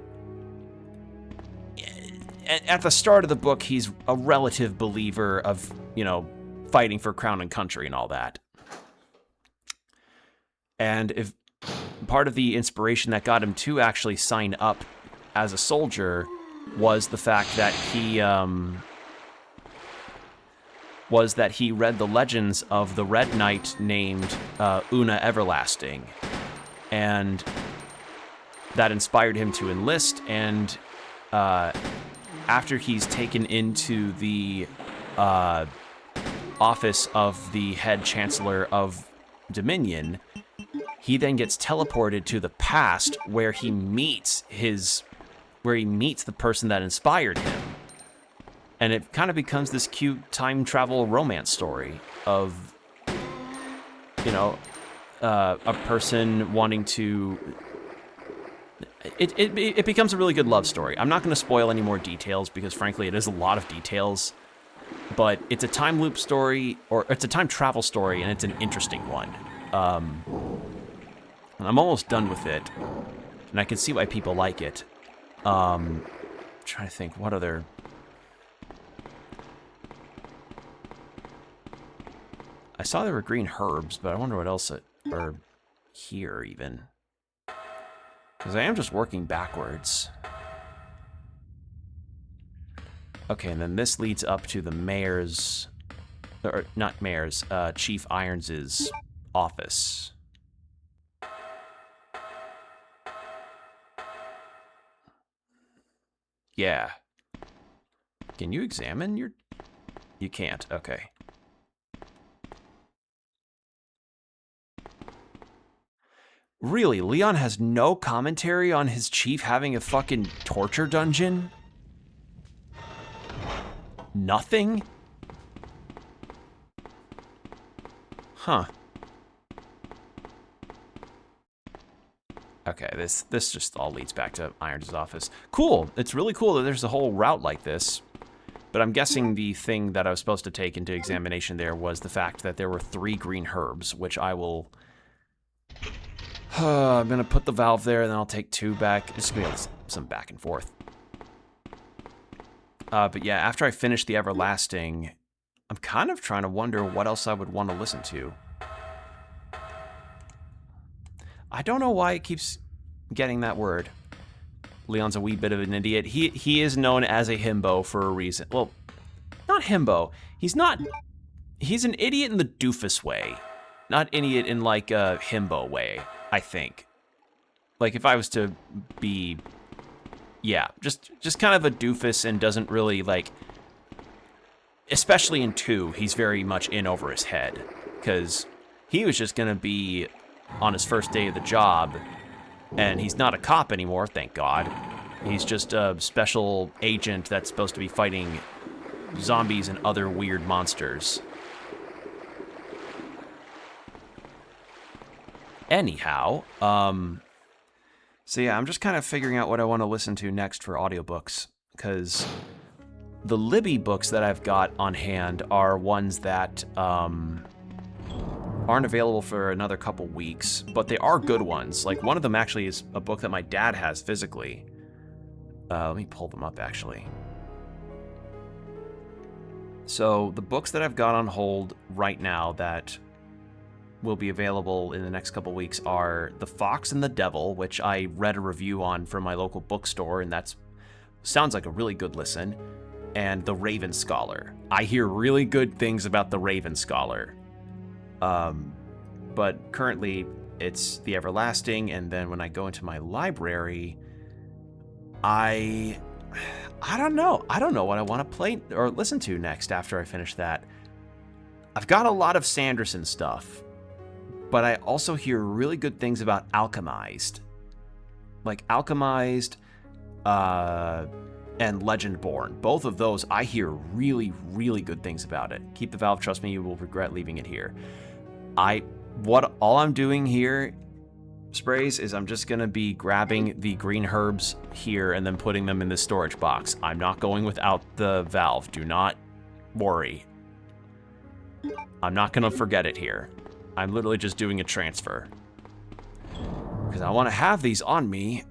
[SPEAKER 1] at the start of the book, he's a relative believer of, you know, fighting for crown and country and all that. And if part of the inspiration that got him to actually sign up as a soldier was the fact that he read the legends of the Red Knight named Una Everlasting, and that inspired him to enlist. And after he's taken into the office of the head chancellor of Dominion, he then gets teleported to the past where he meets the person that inspired him. And it kind of becomes this cute time travel romance story of, you know, a person wanting to... It becomes a really good love story. I'm not going to spoil any more details because, frankly, it is a lot of details. But it's a time loop story, or it's a time travel story, and it's an interesting one. And I'm almost done with it, and I can see why people like it. I'm trying to think, what other... I saw there were green herbs, but I wonder what else are here, even. Because I am just working backwards. Okay, and then this leads up to the mayor's... Or, not mayor's, Chief Irons' office. Yeah. Can you examine your... You can't, okay. Really, Leon has no commentary on his chief having a fucking torture dungeon? Nothing? Huh. Okay, this just all leads back to Irons' office. Cool. It's really cool that there's a whole route like this. But I'm guessing the thing that I was supposed to take into examination there was the fact that there were 3 green herbs, which I will... I'm going to put the valve there, and then I'll take 2 back. It's going to be some back and forth. But yeah, after I finish the Everlasting, I'm kind of trying to wonder what else I would want to listen to. I don't know why it keeps getting that word. Leon's a wee bit of an idiot. He is known as a himbo for a reason. Well, not himbo. He's an idiot in the doofus way. Not idiot in like a himbo way, I think. Like if I was to be... Yeah, just kind of a doofus and doesn't really like... Especially in 2, he's very much in over his head. Because he was just going to be on his first day of the job, and he's not a cop anymore, thank God. He's just a special agent that's supposed to be fighting zombies and other weird monsters. Anyhow, so yeah, I'm just kind of figuring out what I want to listen to next for audiobooks, because the Libby books that I've got on hand are ones that aren't available for another couple weeks, but they are good ones. Like, one of them actually is a book that my dad has physically. Let me pull them up, actually. So, the books that I've got on hold right now that will be available in the next couple weeks are The Fox and the Devil, which I read a review on from my local bookstore, and that's sounds like a really good listen, and The Raven Scholar. I hear really good things about The Raven Scholar. But currently it's The Everlasting, and then when I go into my library, I I don't know. I don't know what I want to play or listen to next after I finish that. I've got a lot of Sanderson stuff, but I also hear really good things about Alchemized. Like Alchemized and Legendborn. Both of those, I hear really, really good things about it. Keep the Valve, trust me, you will regret leaving it here. All I'm doing here, Sprays, is I'm just gonna be grabbing the green herbs here and then putting them in the storage box. I'm not going without the Valve, do not worry. I'm not gonna forget it here. I'm literally just doing a transfer. Because I want to have these on me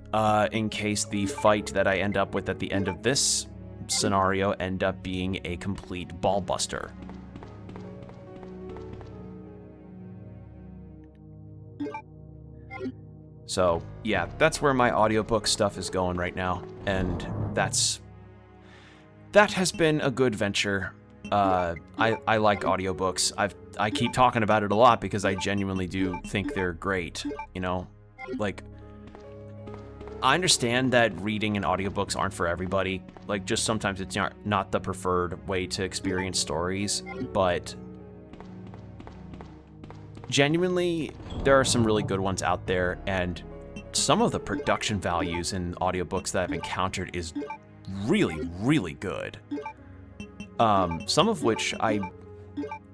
[SPEAKER 1] in case the fight that I end up with at the end of this scenario end up being a complete ball buster. So, yeah, that's where my audiobook stuff is going right now, and that has been a good venture. I like audiobooks. I keep talking about it a lot because I genuinely do think they're great, you know? Like, I understand that reading and audiobooks aren't for everybody. Like, just sometimes it's not the preferred way to experience stories, but genuinely, there are some really good ones out there, and some of the production values in audiobooks that I've encountered is really, really good. Some of which I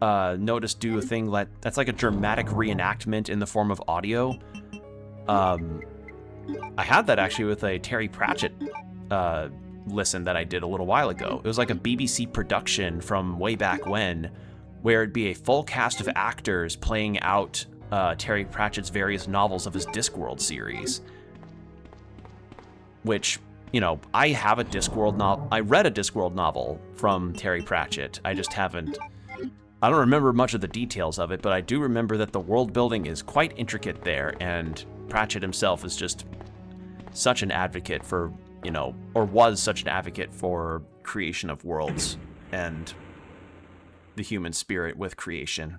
[SPEAKER 1] noticed do a thing that's like a dramatic reenactment in the form of audio. I had that actually with a Terry Pratchett listen that I did a little while ago. It was like a BBC production from way back when, where it'd be a full cast of actors playing out Terry Pratchett's various novels of his Discworld series. Which, you know, I have a Discworld novel. I read a Discworld novel from Terry Pratchett. I just haven't. I don't remember much of the details of it, but I do remember that the world building is quite intricate there, and Pratchett himself is just such an advocate for, you know, or was such an advocate for creation of worlds and the human spirit with creation.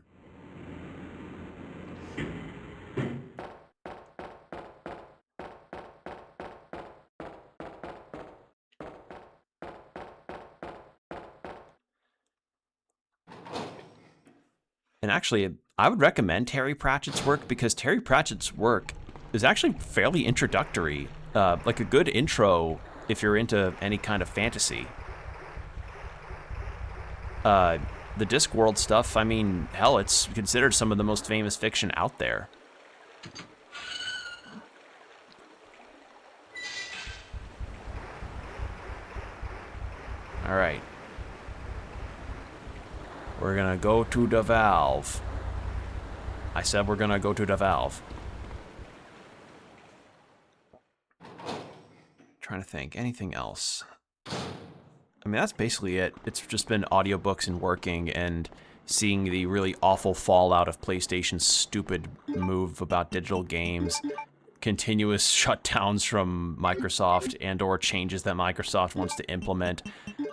[SPEAKER 1] And actually, I would recommend Terry Pratchett's work because Terry Pratchett's work is actually fairly introductory, like a good intro if you're into any kind of fantasy. The Discworld stuff, I mean, hell, it's considered some of the most famous fiction out there. All right. We're gonna go to the Valve. I said we're gonna go to the Valve. Trying to think, anything else? I mean, that's basically it. It's just been audiobooks and working and seeing the really awful fallout of PlayStation's stupid move about digital games, continuous shutdowns from Microsoft and or changes that Microsoft wants to implement.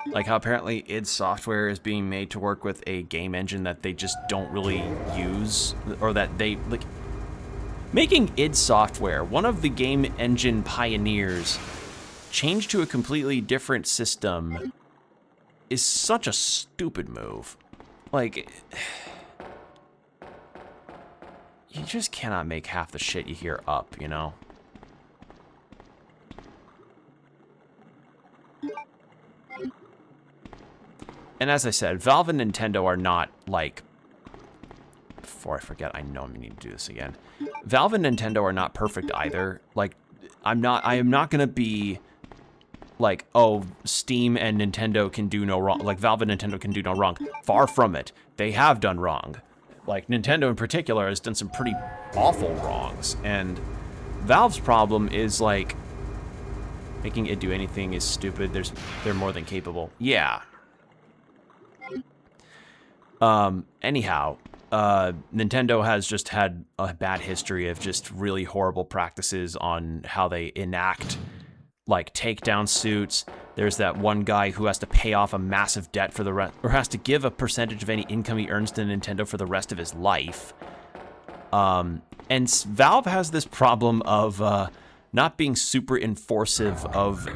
[SPEAKER 1] Like how apparently id Software is being made to work with a game engine that they just don't really use, or that they, like, making id Software, one of the game engine pioneers, change to a completely different system is such a stupid move. Like, you just cannot make half the shit you hear up, you know? And as I said, Valve and Nintendo are not, like... Before I forget, I know I'm gonna need to do this again. Valve and Nintendo are not perfect either. Like, I am not gonna be... like, oh, Steam and Nintendo can do no wrong. Like, Valve and Nintendo can do no wrong. Far from it. They have done wrong. Like, Nintendo in particular has done some pretty awful wrongs. And Valve's problem is, like, making it do anything is stupid. They're more than capable. Yeah. Anyhow, Nintendo has just had a bad history of just really horrible practices on how they enact, like, takedown suits. There's that one guy who has to pay off a massive debt for the rest, or has to give a percentage of any income he earns to Nintendo for the rest of his life. And Valve has this problem of not being super enforcive of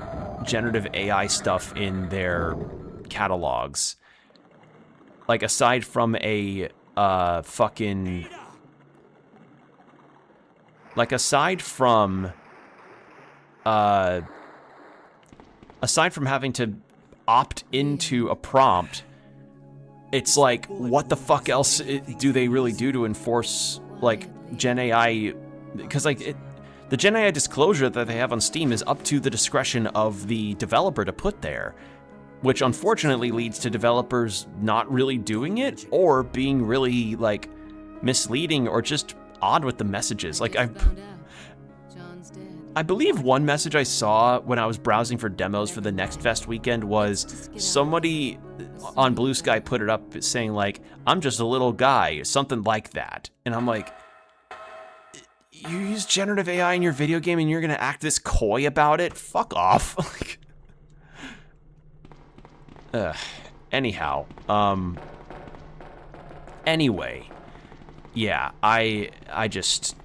[SPEAKER 1] generative AI stuff in their catalogs. Like, aside from a fucking... Like, aside from having to opt into a prompt, it's like, what the fuck else do they really do to enforce, like, Gen AI? Because, like, the Gen AI disclosure that they have on Steam is up to the discretion of the developer to put there, which unfortunately leads to developers not really doing it, or being really, like, misleading or just odd with the messages. Like, I believe one message I saw when I was browsing for demos for the Next Fest weekend was somebody on Blue Sky put it up saying, like, I'm just a little guy, something like that. And I'm like, you use generative AI in your video game and you're gonna act this coy about it? Fuck off. Anyhow, anyway, yeah, I just...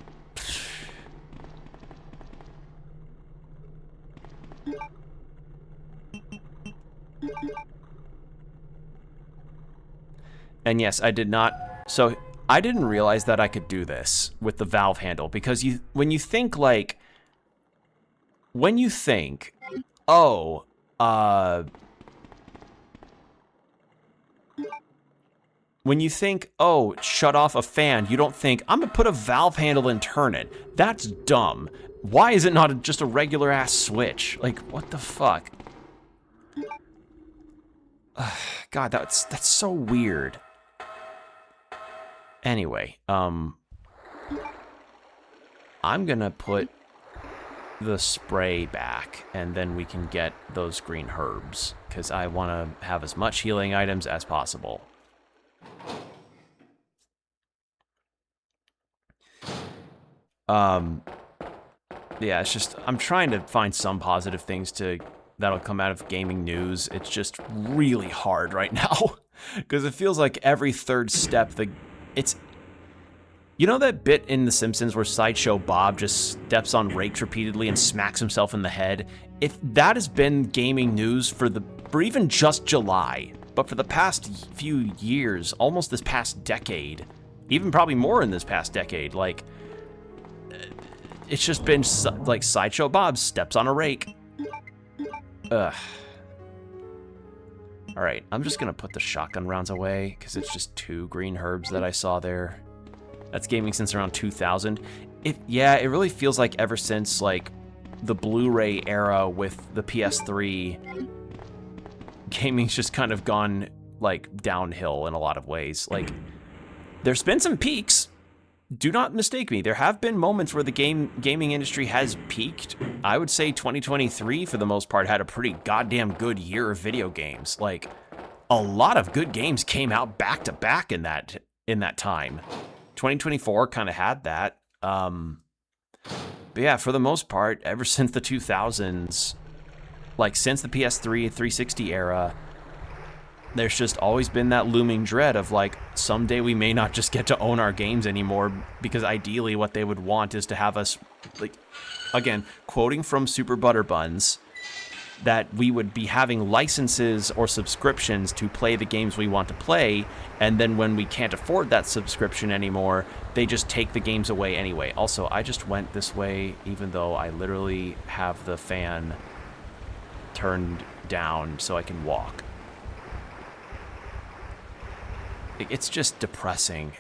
[SPEAKER 1] And yes, I did not... So, I didn't realize that I could do this with the valve handle, because when you think, oh, when you think, oh, shut off a fan, you don't think, I'm gonna put a valve handle and turn it. That's dumb. Why is it not just a regular ass switch? Like, what the fuck? God, that's so weird. Anyway, I'm gonna put the spray back, and then we can get those green herbs, because I want to have as much healing items as possible. Yeah, it's just, I'm trying to find some positive things that'll come out of gaming news. It's just really hard right now, because it feels like every third step, you know that bit in The Simpsons where Sideshow Bob just steps on rakes repeatedly and smacks himself in the head? If that has been gaming news for even just July, but for the past few years, almost this past decade, even probably more in this past decade, like, it's just been like Sideshow Bob steps on a rake. Ugh. All right, I'm just gonna put the shotgun rounds away because it's just 2 green herbs that I saw there. That's gaming since around 2000. Yeah, it really feels like ever since like the Blu-ray era with the PS3, gaming's just kind of gone like downhill in a lot of ways. Like, there's been some peaks. Do not mistake me. There have been moments where the gaming industry has peaked. I would say 2023, for the most part, had a pretty goddamn good year of video games. Like, a lot of good games came out back to back in that time. 2024 kind of had that. But yeah, for the most part, ever since the 2000s, like since the PS3 and 360 era, there's just always been that looming dread of like, someday we may not just get to own our games anymore, because ideally what they would want is to have us, like, again, quoting from Super Butterbuns, that we would be having licenses or subscriptions to play the games we want to play, and then when we can't afford that subscription anymore, they just take the games away anyway. Also, I just went this way even though I literally have the fan turned down so I can walk. It's just depressing,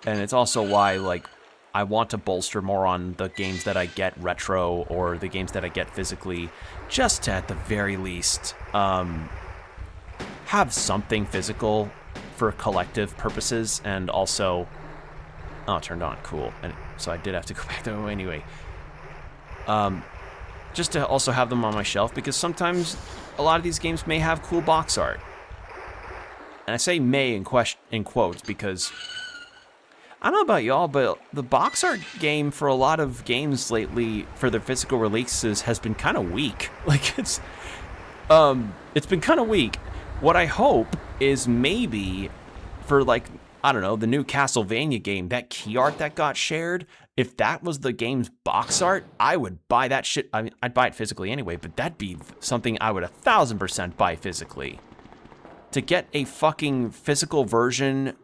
[SPEAKER 1] and it's also why, like, I want to bolster more on the games that I get retro or the games that I get physically, just to, at the very least, have something physical for collective purposes, and also, oh, it turned on, cool, and so I did have to go back there anyway. Just to also have them on my shelf, because sometimes a lot of these games may have cool box art. And I say may in quotes because I don't know about y'all, but the box art game for a lot of games lately for their physical releases has been kind of weak. Like, it's been kind of weak. What I hope is maybe for like I don't know, the new Castlevania game, that key art that got shared, if that was the game's box art, I would buy that shit. I mean, I'd buy it physically anyway, but that'd be something I would 1000% buy physically. To get a fucking physical version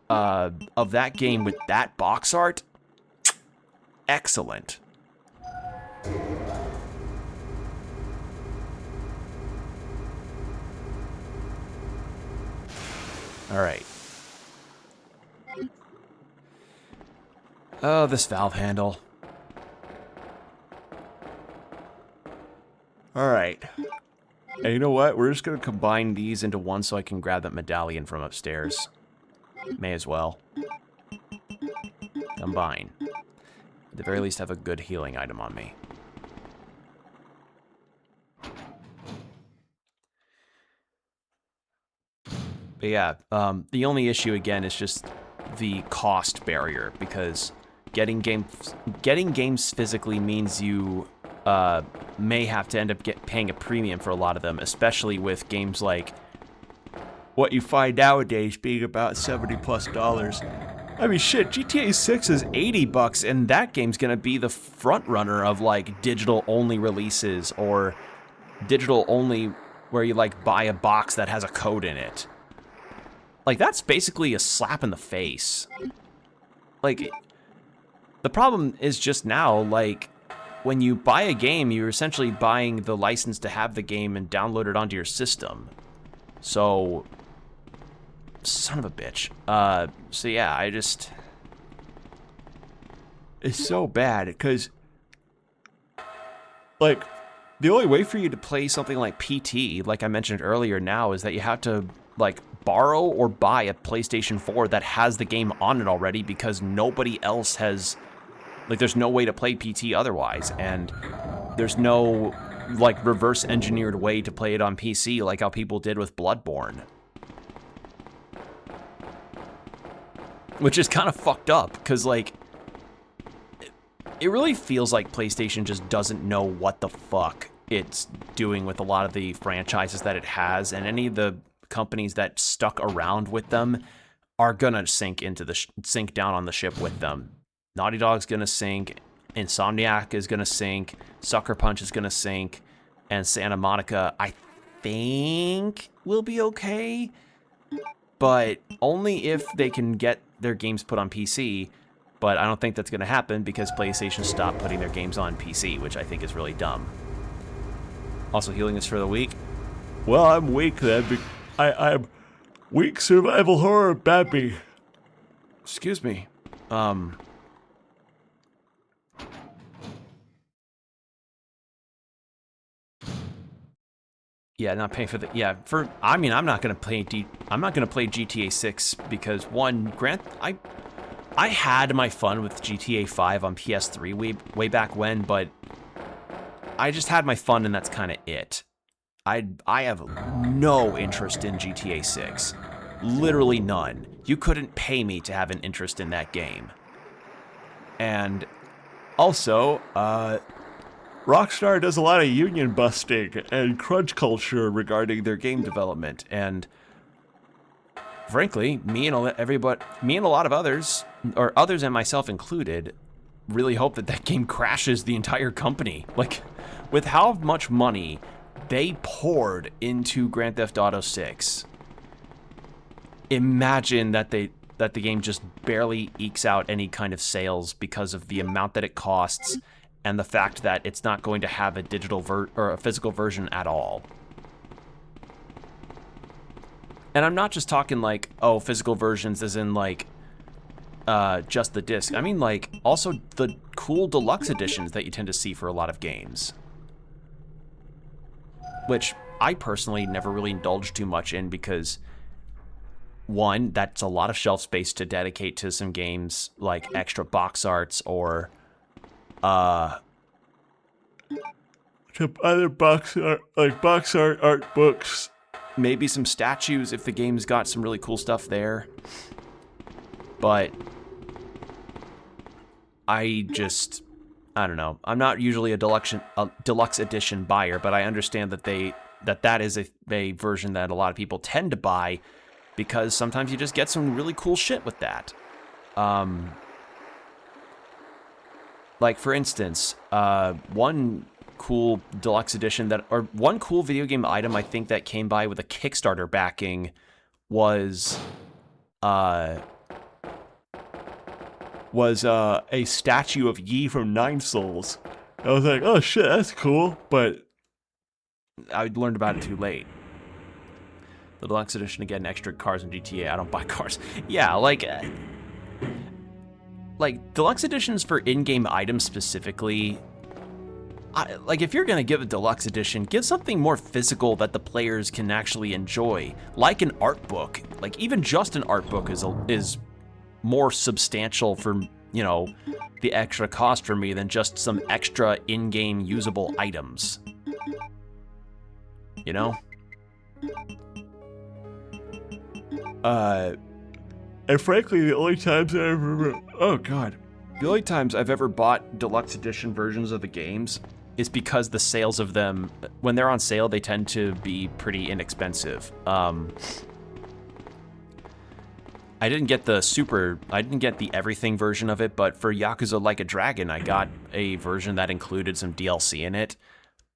[SPEAKER 1] of that game with that box art, excellent. All right. Oh, this valve handle. All right. And you know what? We're just going to combine these into one so I can grab that medallion from upstairs. May as well. Combine. At the very least, have a good healing item on me. But yeah, the only issue again is just the cost barrier, because getting games physically means you may have to end up paying a premium for a lot of them, especially with games like what you find nowadays being about $70+. I mean, shit, GTA 6 is $80, and that game's gonna be the front runner of like digital only releases, or digital only where you like buy a box that has a code in it. Like, that's basically a slap in the face. Like, the problem is just now, like, when you buy a game, you're essentially buying the license to have the game and download it onto your system. So, son of a bitch. So yeah, I just... It's so bad, because, like, the only way for you to play something like PT, like I mentioned earlier now, is that you have to, like, borrow or buy a PlayStation 4 that has the game on it already, because nobody else has, like, there's no way to play PT otherwise, and there's no, like, reverse engineered way to play it on PC like how people did with Bloodborne. Which is kind of fucked up, because, like, it really feels like PlayStation just doesn't know what the fuck it's doing with a lot of the franchises that it has, and any of the companies that stuck around with them are gonna sink down on the ship with them. Naughty Dog's gonna sink, Insomniac is gonna sink, Sucker Punch is gonna sink, and Santa Monica, I think, will be okay, but only if they can get their games put on PC. But I don't think that's gonna happen because PlayStation stopped putting their games on PC, which I think is really dumb. Also, healing is for the weak. Well, I'm weak then. I'm weak survival horror babby. Excuse me. Yeah, not paying for the... Yeah, I mean, I'm not gonna play GTA 6 because, one, I had my fun with GTA 5 on PS3 way back when, but I just had my fun and that's kind of it. I have no interest in GTA 6. Literally none. You couldn't pay me to have an interest in that game. And also, Rockstar does a lot of union busting and crunch culture regarding their game development, and frankly, me and a lot of others, or others and myself included, really hope that game crashes the entire company. Like, with how much money they poured into Grand Theft Auto 6, imagine that the game just barely ekes out any kind of sales because of the amount that it costs and the fact that it's not going to have a digital or a physical version at all. And I'm not just talking like, oh, physical versions as in like just the disc. I mean like also the cool deluxe editions that you tend to see for a lot of games, which I personally never really indulged too much in because, one, that's a lot of shelf space to dedicate to some games like extra box arts or to other box art, like box art books, maybe some statues if the game's got some really cool stuff there. But I don't know. I'm not usually a deluxe edition buyer, but I understand that that is a version that a lot of people tend to buy because sometimes you just get some really cool shit with that. Like, for instance, one cool deluxe edition or one cool video game item I think that came by with a Kickstarter backing was a statue of Yi from Nine Souls. I was like, oh shit, that's cool, but I learned about it too late. The deluxe edition, again, extra cars in GTA. I don't buy cars. Yeah, like deluxe editions for in-game items specifically, like, if you're gonna give a deluxe edition, give something more physical that the players can actually enjoy, like an art book. Like, even just an art book is more substantial for, you know, the extra cost for me than just some extra in-game usable items. You know? And frankly, the only times I ever... Oh, God. The only times I've ever bought deluxe edition versions of the games is because the sales of them, when they're on sale, they tend to be pretty inexpensive. I didn't get the everything version of it, but for Yakuza Like a Dragon, I got a version that included some DLC in it.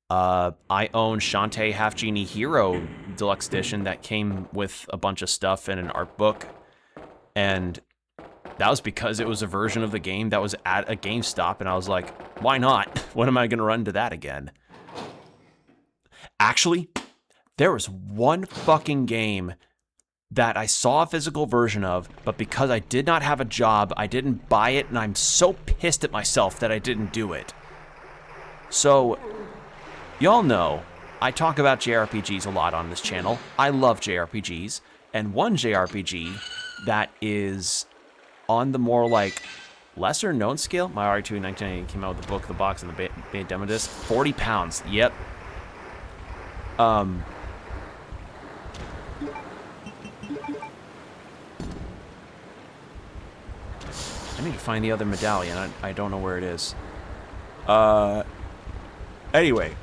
[SPEAKER 1] I own Shantae Half Genie Hero Deluxe Edition that came with a bunch of stuff and an art book. And that was because it was a version of the game that was at a GameStop, and I was like, why not? When am I going to run to that again? Actually, there was one fucking game that I saw a physical version of, but because I did not have a job, I didn't buy it, and I'm so pissed at myself that I didn't do it. So, y'all know, I talk about JRPGs a lot on this channel. I love JRPGs, and one JRPG that is on the more, like, lesser known scale. My RE2 in 1990 came out with the book, the box, and the beta demo disc. 40 pounds. Yep. I need to find the other medallion. I don't know where it is. Anyway,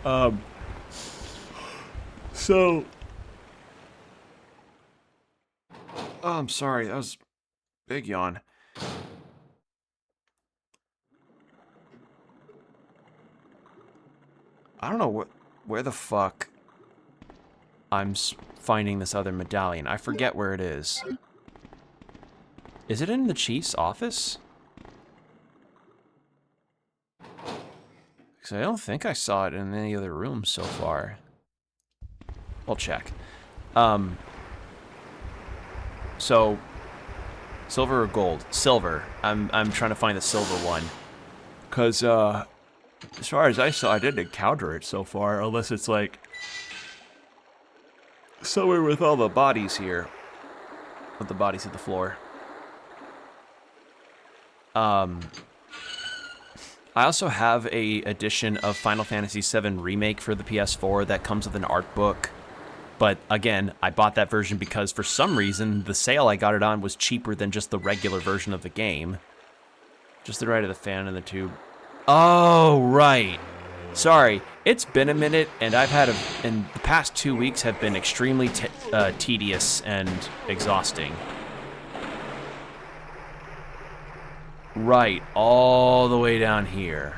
[SPEAKER 1] so... Oh, I'm sorry. That was big yawn. I don't know where the fuck I'm finding this other medallion. I forget where it is. Is it in the chief's office? Because I don't think I saw it in any other room so far. We'll check. So, silver or gold? Silver. I'm trying to find the silver one. Because, as far as I saw, I didn't encounter it so far, unless it's like somewhere with all the bodies here. With the bodies at the floor. I also have a edition of Final Fantasy VII Remake for the PS4 that comes with an art book. But again, I bought that version because for some reason, the sale I got it on was cheaper than just the regular version of the game. Just the right of the fan and the tube. Oh, right. Sorry, it's been a minute, and and the past 2 weeks have been extremely tedious and exhausting. Right, all the way down here.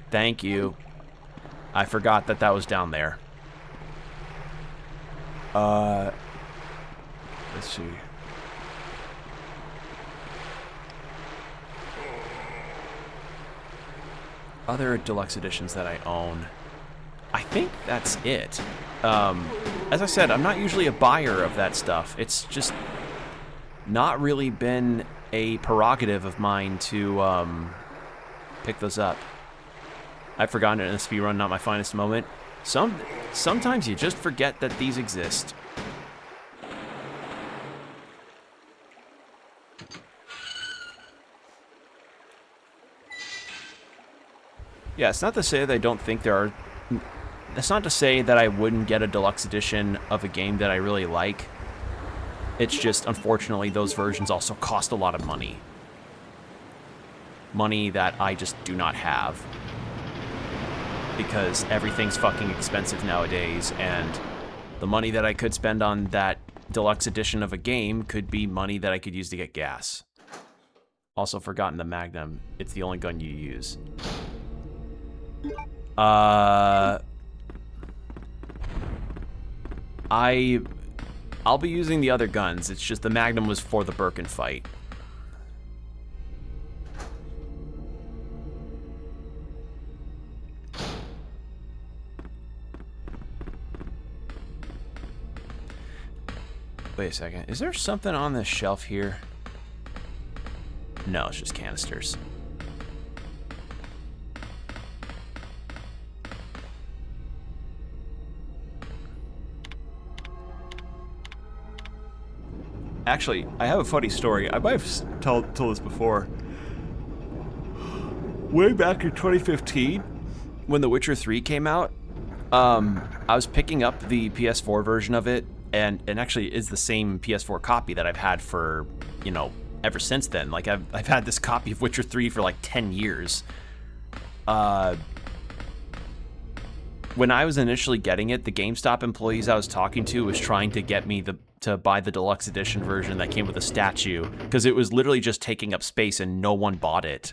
[SPEAKER 1] Thank you. I forgot that was down there. Let's see. Other deluxe editions that I own. I think that's it. As I said, I'm not usually a buyer of that stuff. It's just not really been a prerogative of mine to pick those up. I've forgotten it in a speedrun, not my finest moment. Sometimes you just forget that these exist. Yeah, it's not to say that I don't think there are... That's not to say that I wouldn't get a deluxe edition of a game that I really like. It's just, unfortunately, those versions also cost a lot of money. Money that I just do not have. because everything's fucking expensive nowadays, and the money that I could spend on that deluxe edition of a game could be money that I could use to get gas. Also forgotten the Magnum. It's the only gun you use. I'll be using the other guns. It's just the Magnum was for the Birkin fight. Wait a second. Is there something on this shelf here? No, it's just canisters. Actually, I have a funny story. I might have told this before. Way back in 2015, when The Witcher 3 came out, I was picking up the PS4 version of it, and actually is the same PS4 copy that I've had for, you know, ever since then. Like, I've had this copy of Witcher 3 for like 10 years. When I was initially getting it, the GameStop employees I was talking to was trying to get me to buy the deluxe edition version that came with a statue, because it was literally just taking up space and no one bought it.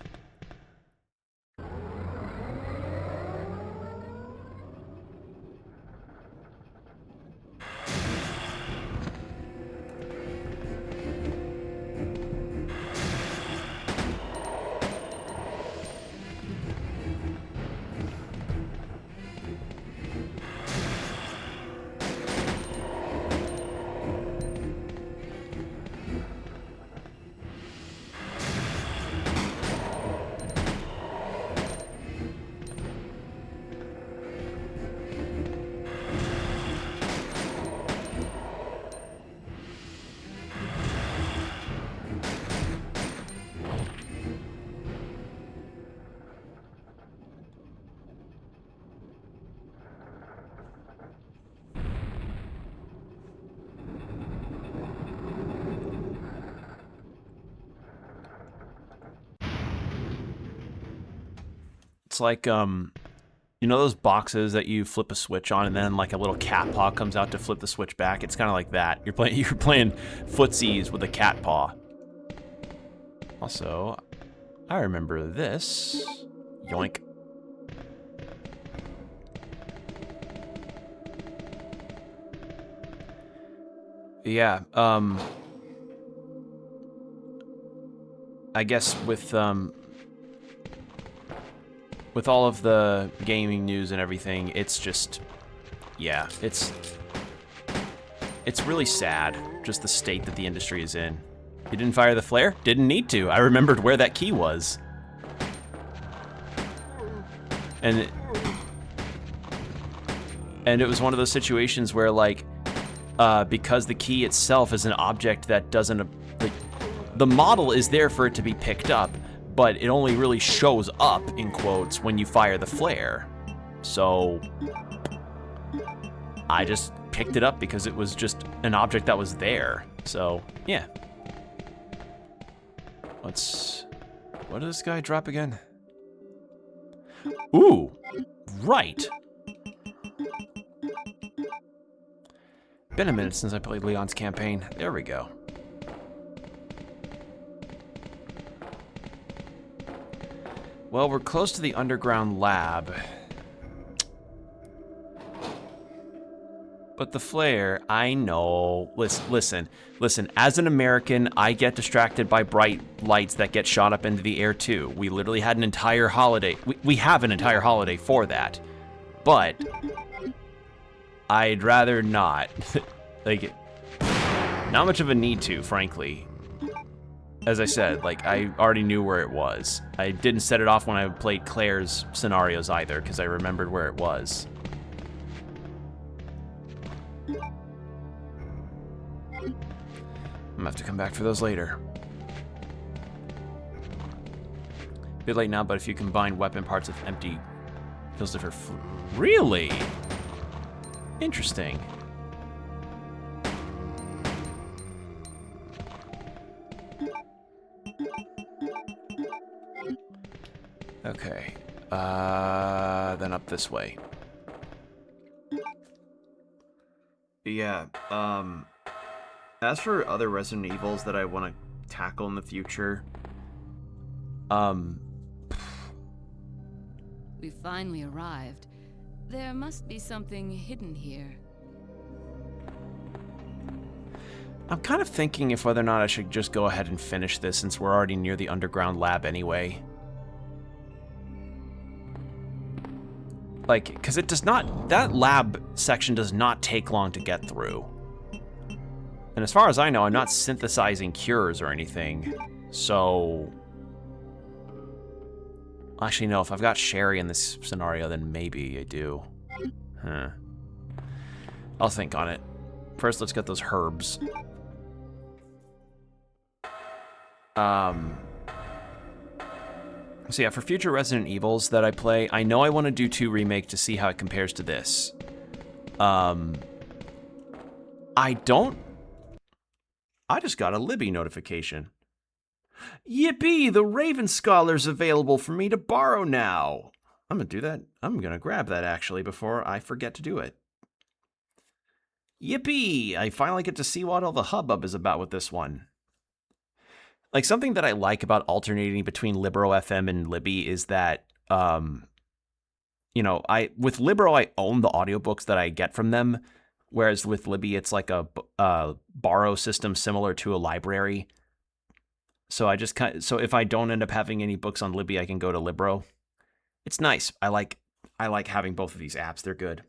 [SPEAKER 1] It's like, you know those boxes that you flip a switch on and then like a little cat paw comes out to flip the switch back? It's kind of like that. You're playing footsies with a cat paw. Also, I remember this. Yoink. Yeah, I guess with all of the gaming news and everything, it's just, yeah, it's really sad, just the state that the industry is in. You didn't fire the flare? Didn't need to. I remembered where that key was. And it was one of those situations where, like, because the key itself is an object that doesn't, like, the model is there for it to be picked up, but it only really shows up, in quotes, when you fire the flare. So I just picked it up because it was just an object that was there. So, yeah. What did this guy drop again? Ooh, right. Been a minute since I played Leon's campaign. There we go. Well, we're close to the underground lab. But the flare, I know. Listen. As an American, I get distracted by bright lights that get shot up into the air too. We literally had an entire holiday. We have an entire holiday for that. But I'd rather not. Like, not much of a need to, frankly. As I said, like, I already knew where it was. I didn't set it off when I played Claire's scenarios either, because I remembered where it was. I'm gonna have to come back for those later. Bit late now, but if you combine weapon parts with empty, feels different. Really? Interesting. Okay. Then up this way. Yeah, as for other Resident Evils that I want to tackle in the future,
[SPEAKER 3] We finally arrived. There must be something hidden here.
[SPEAKER 1] I'm kind of thinking if whether or not I should just go ahead and finish this since we're already near the underground lab anyway. Like, because it does not, that lab section does not take long to get through. And as far as I know, I'm not synthesizing cures or anything. So, actually, no, if I've got Sherry in this scenario, then maybe I do. Huh. I'll think on it. First, let's get those herbs. So yeah, for future Resident Evils that I play, I know I want to do 2 Remake to see how it compares to this. I just got a Libby notification. Yippee, the Raven Scholar's available for me to borrow now. I'm gonna do that. I'm gonna grab that actually before I forget to do it. Yippee, I finally get to see what all the hubbub is about with this one. Like, something that I like about alternating between Libero FM and Libby is that, you know, with Libero, I own the audiobooks that I get from them, whereas with Libby, it's like a borrow system similar to a library. So I just so if I don't end up having any books on Libby, I can go to Libero. It's nice. I like having both of these apps. They're good.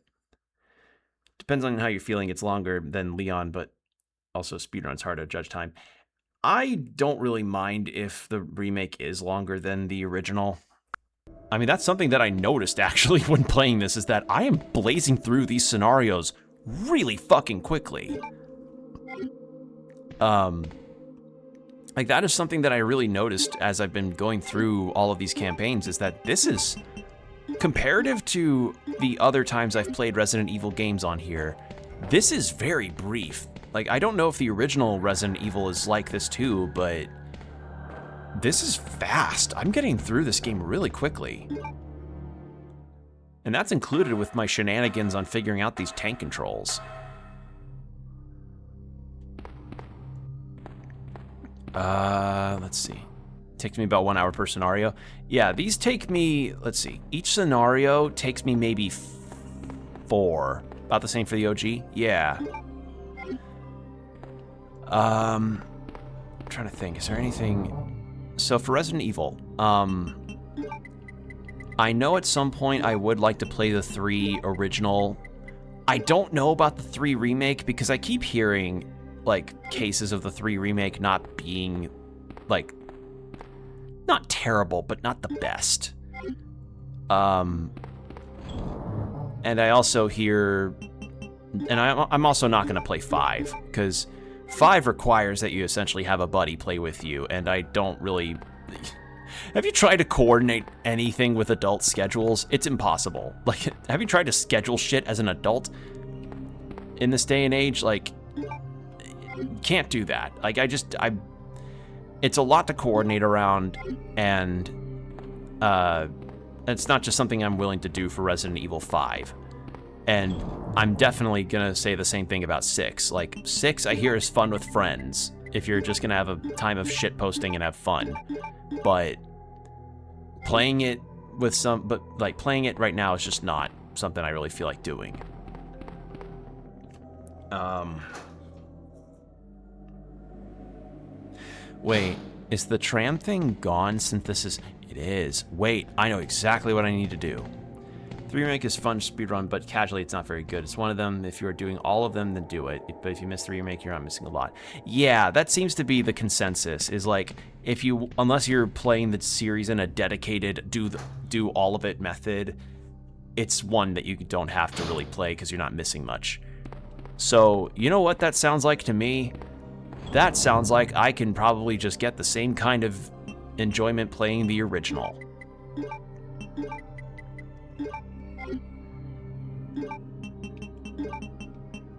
[SPEAKER 1] Depends on how you're feeling. It's longer than Leon, but also speedrun's hard to judge time. I don't really mind if the remake is longer than the original. I mean, that's something that I noticed actually when playing this, is that I am blazing through these scenarios really fucking quickly. Like, that is something that I really noticed as I've been going through all of these campaigns, is that this is, comparative to the other times I've played Resident Evil games on here, this is very brief. Like, I don't know if the original Resident Evil is like this too, but this is fast. I'm getting through this game really quickly. And that's included with my shenanigans on figuring out these tank controls. Let's see. Takes me about 1 hour per scenario. Yeah, these take me, let's see. Each scenario takes me maybe 4. About the same for the OG? Yeah. I'm trying to think, is there anything? So for Resident Evil, I know at some point I would like to play the 3 original. I don't know about the 3 remake because I keep hearing like cases of the 3 remake not being like, not terrible, but not the best. And I also hear, and I'm also not going to play 5 because 5 requires that you essentially have a buddy play with you, and I don't really... Have you tried to coordinate anything with adult schedules? It's impossible. Like, have you tried to schedule shit as an adult in this day and age? Like, you can't do that. Like, it's a lot to coordinate around, and it's not just something I'm willing to do for Resident Evil 5. And I'm definitely gonna say the same thing about 6. Like, 6 I hear is fun with friends, if you're just gonna have a time of shit posting and have fun. But playing it with playing it right now is just not something I really feel like doing. Wait, is the tram thing gone? Synthesis, it is. Wait, I know exactly what I need to do. 3 remake is fun speedrun, but casually it's not very good. It's one of them. If you are doing all of them, then do it. But if you miss 3 remake, you're not missing a lot. Yeah, that seems to be the consensus. Is like, if you, unless you're playing the series in a dedicated do all of it method, it's one that you don't have to really play because you're not missing much. So you know what that sounds like to me? That sounds like I can probably just get the same kind of enjoyment playing the original.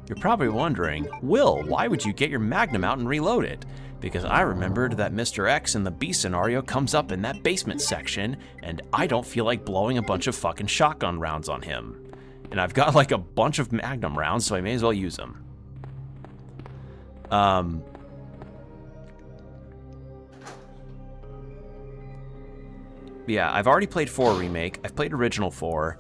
[SPEAKER 1] You're probably wondering, Will, why would you get your Magnum out and reload it? because I remembered that Mr. X in the B scenario comes up in that basement section, and I don't feel like blowing a bunch of fucking shotgun rounds on him. And I've got like a bunch of Magnum rounds, so I may as well use them. Yeah, I've already played 4 Remake. I've played Original 4.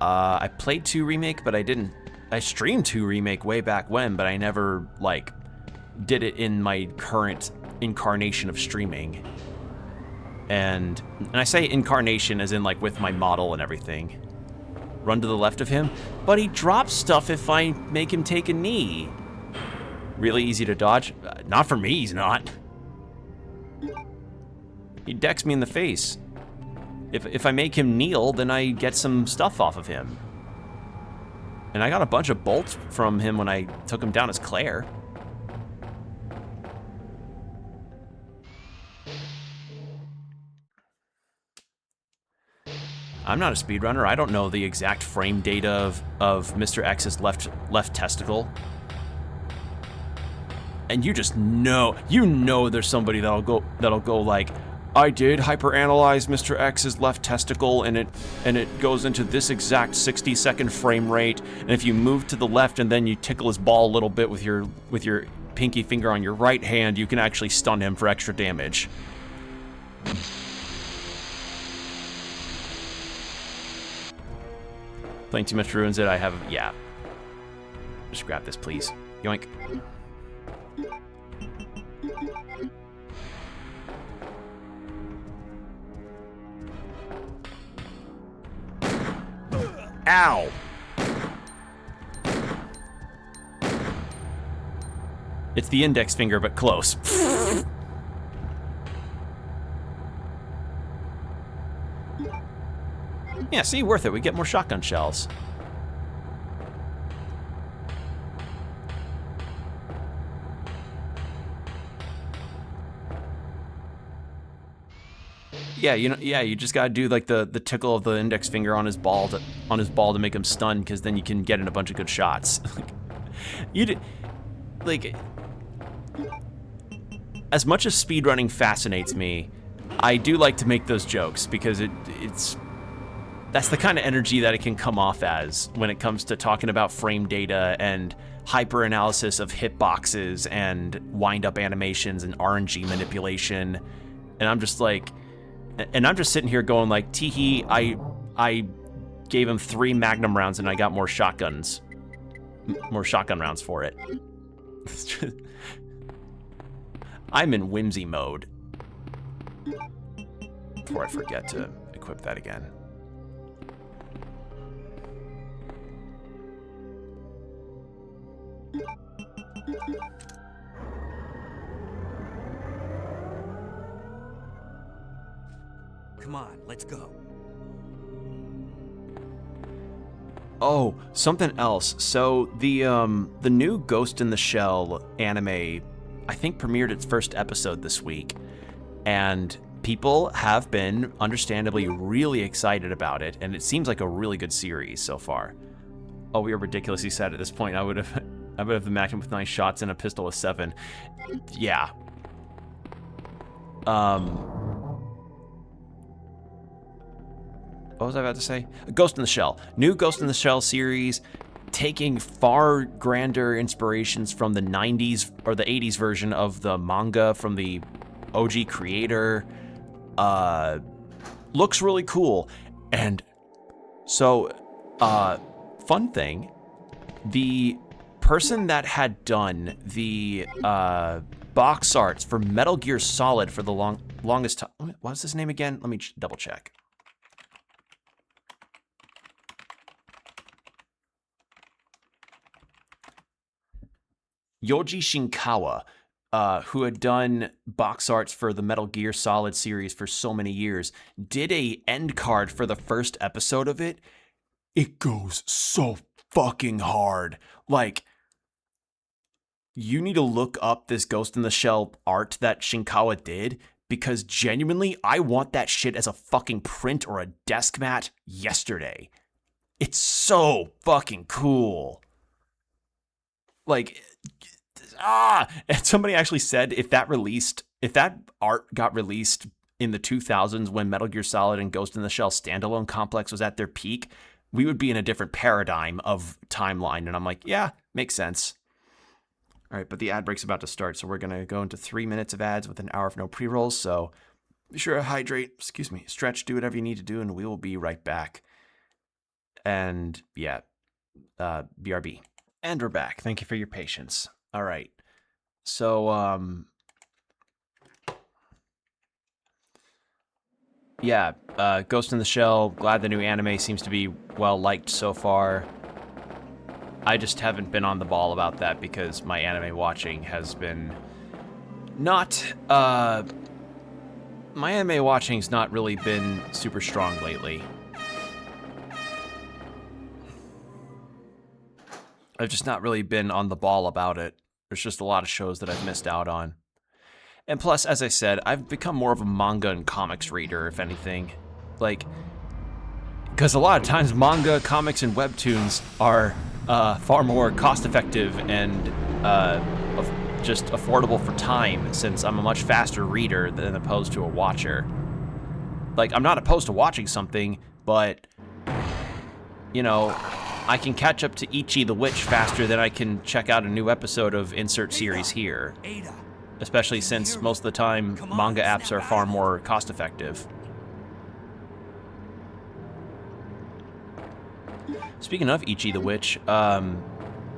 [SPEAKER 1] I played 2 Remake, but I didn't. I streamed 2 Remake way back when, but I never, like, did it in my current incarnation of streaming. And I say incarnation as in, like, with my model and everything. Run to the left of him, but he drops stuff if I make him take a knee. Really easy to dodge? Not for me, he's not. He decks me in the face. If I make him kneel, then I get some stuff off of him. And I got a bunch of bolts from him when I took him down as Claire. I'm not a speedrunner. I don't know the exact frame data of Mr. X's left testicle. And you just know, there's somebody that'll go like, I did hyperanalyze Mr. X's left testicle, and it goes into this exact 60-second frame rate. And if you move to the left and then you tickle his ball a little bit with your pinky finger on your right hand, you can actually stun him for extra damage. Playing too much ruins it. I have, yeah. Just grab this, please. Yoink. Ow! It's the index finger, but close. Yeah, see, worth it. We get more shotgun shells. Yeah, you just gotta do like the tickle of the index finger on his ball to make him stun, because then you can get in a bunch of good shots. As much as speedrunning fascinates me, I do like to make those jokes, because that's the kind of energy that it can come off as when it comes to talking about frame data and hyper analysis of hitboxes and wind up animations and RNG manipulation. And I'm just sitting here going like, teehee, I gave him 3 Magnum rounds and I got more shotgun rounds for it. I'm in whimsy mode. Before I forget to equip that again.
[SPEAKER 2] Come on, let's go.
[SPEAKER 1] Oh, something else. So the new Ghost in the Shell anime, I think, premiered its first episode this week, and people have been understandably really excited about it, and it seems like a really good series so far. Oh, we are ridiculously sad at this point. I would have the Magnum with 9 shots and a pistol with 7. Yeah. What was I about to say? Ghost in the Shell. New Ghost in the Shell series, taking far grander inspirations from the 90s or the 80s version of the manga from the OG creator. Looks really cool. And so, fun thing, the person that had done the box arts for Metal Gear Solid for the longest time, what was his name again? Let me double check. Yoji Shinkawa, who had done box arts for the Metal Gear Solid series for so many years, did a end card for the first episode of it. It goes so fucking hard. Like, you need to look up this Ghost in the Shell art that Shinkawa did, because genuinely, I want that shit as a fucking print or a desk mat yesterday. It's so fucking cool. Like, And somebody actually said if that art got released in the 2000s when Metal Gear Solid and Ghost in the Shell standalone complex was at their peak, we would be in a different paradigm of timeline. And I'm like, yeah, makes sense. All right, but the ad break's about to start, so we're going to go into 3 minutes of ads with an hour of no pre-rolls. So be sure to hydrate, stretch, do whatever you need to do, and we will be right back. And yeah, BRB. And we're back. Thank you for your patience. All right. So, yeah, Ghost in the Shell, glad the new anime seems to be well-liked so far. I just haven't been on the ball about that because my anime watching has been not, my anime watching's not really been super strong lately. I've just not really been on the ball about it. There's just a lot of shows that I've missed out on. And plus, as I said, I've become more of a manga and comics reader, if anything. Like, because a lot of times manga, comics, and webtoons are far more cost-effective and just affordable for time, since I'm a much faster reader than opposed to a watcher. Like, I'm not opposed to watching something, but, you know, I can catch up to Ichi the Witch faster than I can check out a new episode of insert series here. Especially since most of the time, manga apps are far more cost-effective. Speaking of Ichi the Witch,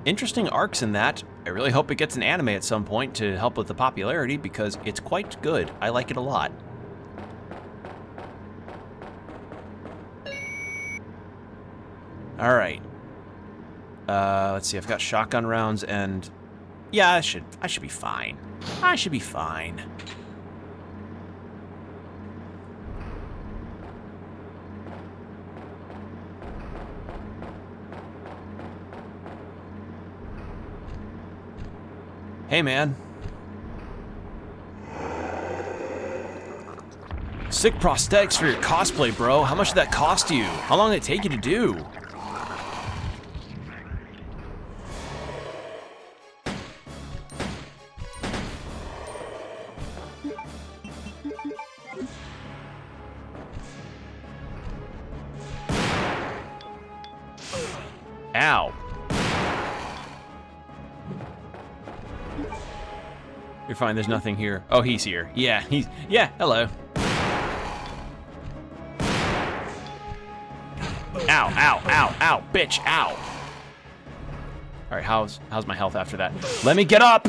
[SPEAKER 1] interesting arcs in that. I really hope it gets an anime at some point to help with the popularity because it's quite good. I like it a lot. All right. Let's see. I've got shotgun rounds, and yeah, I should be fine. I should be fine. Hey, man. Sick prosthetics for your cosplay, bro. How much did that cost you? How long did it take you to do? Ow. You're fine, there's nothing here. Oh, he's here. Yeah, hello. Ow, ow, ow, ow, bitch, ow. All right, how's my health after that? Let me get up!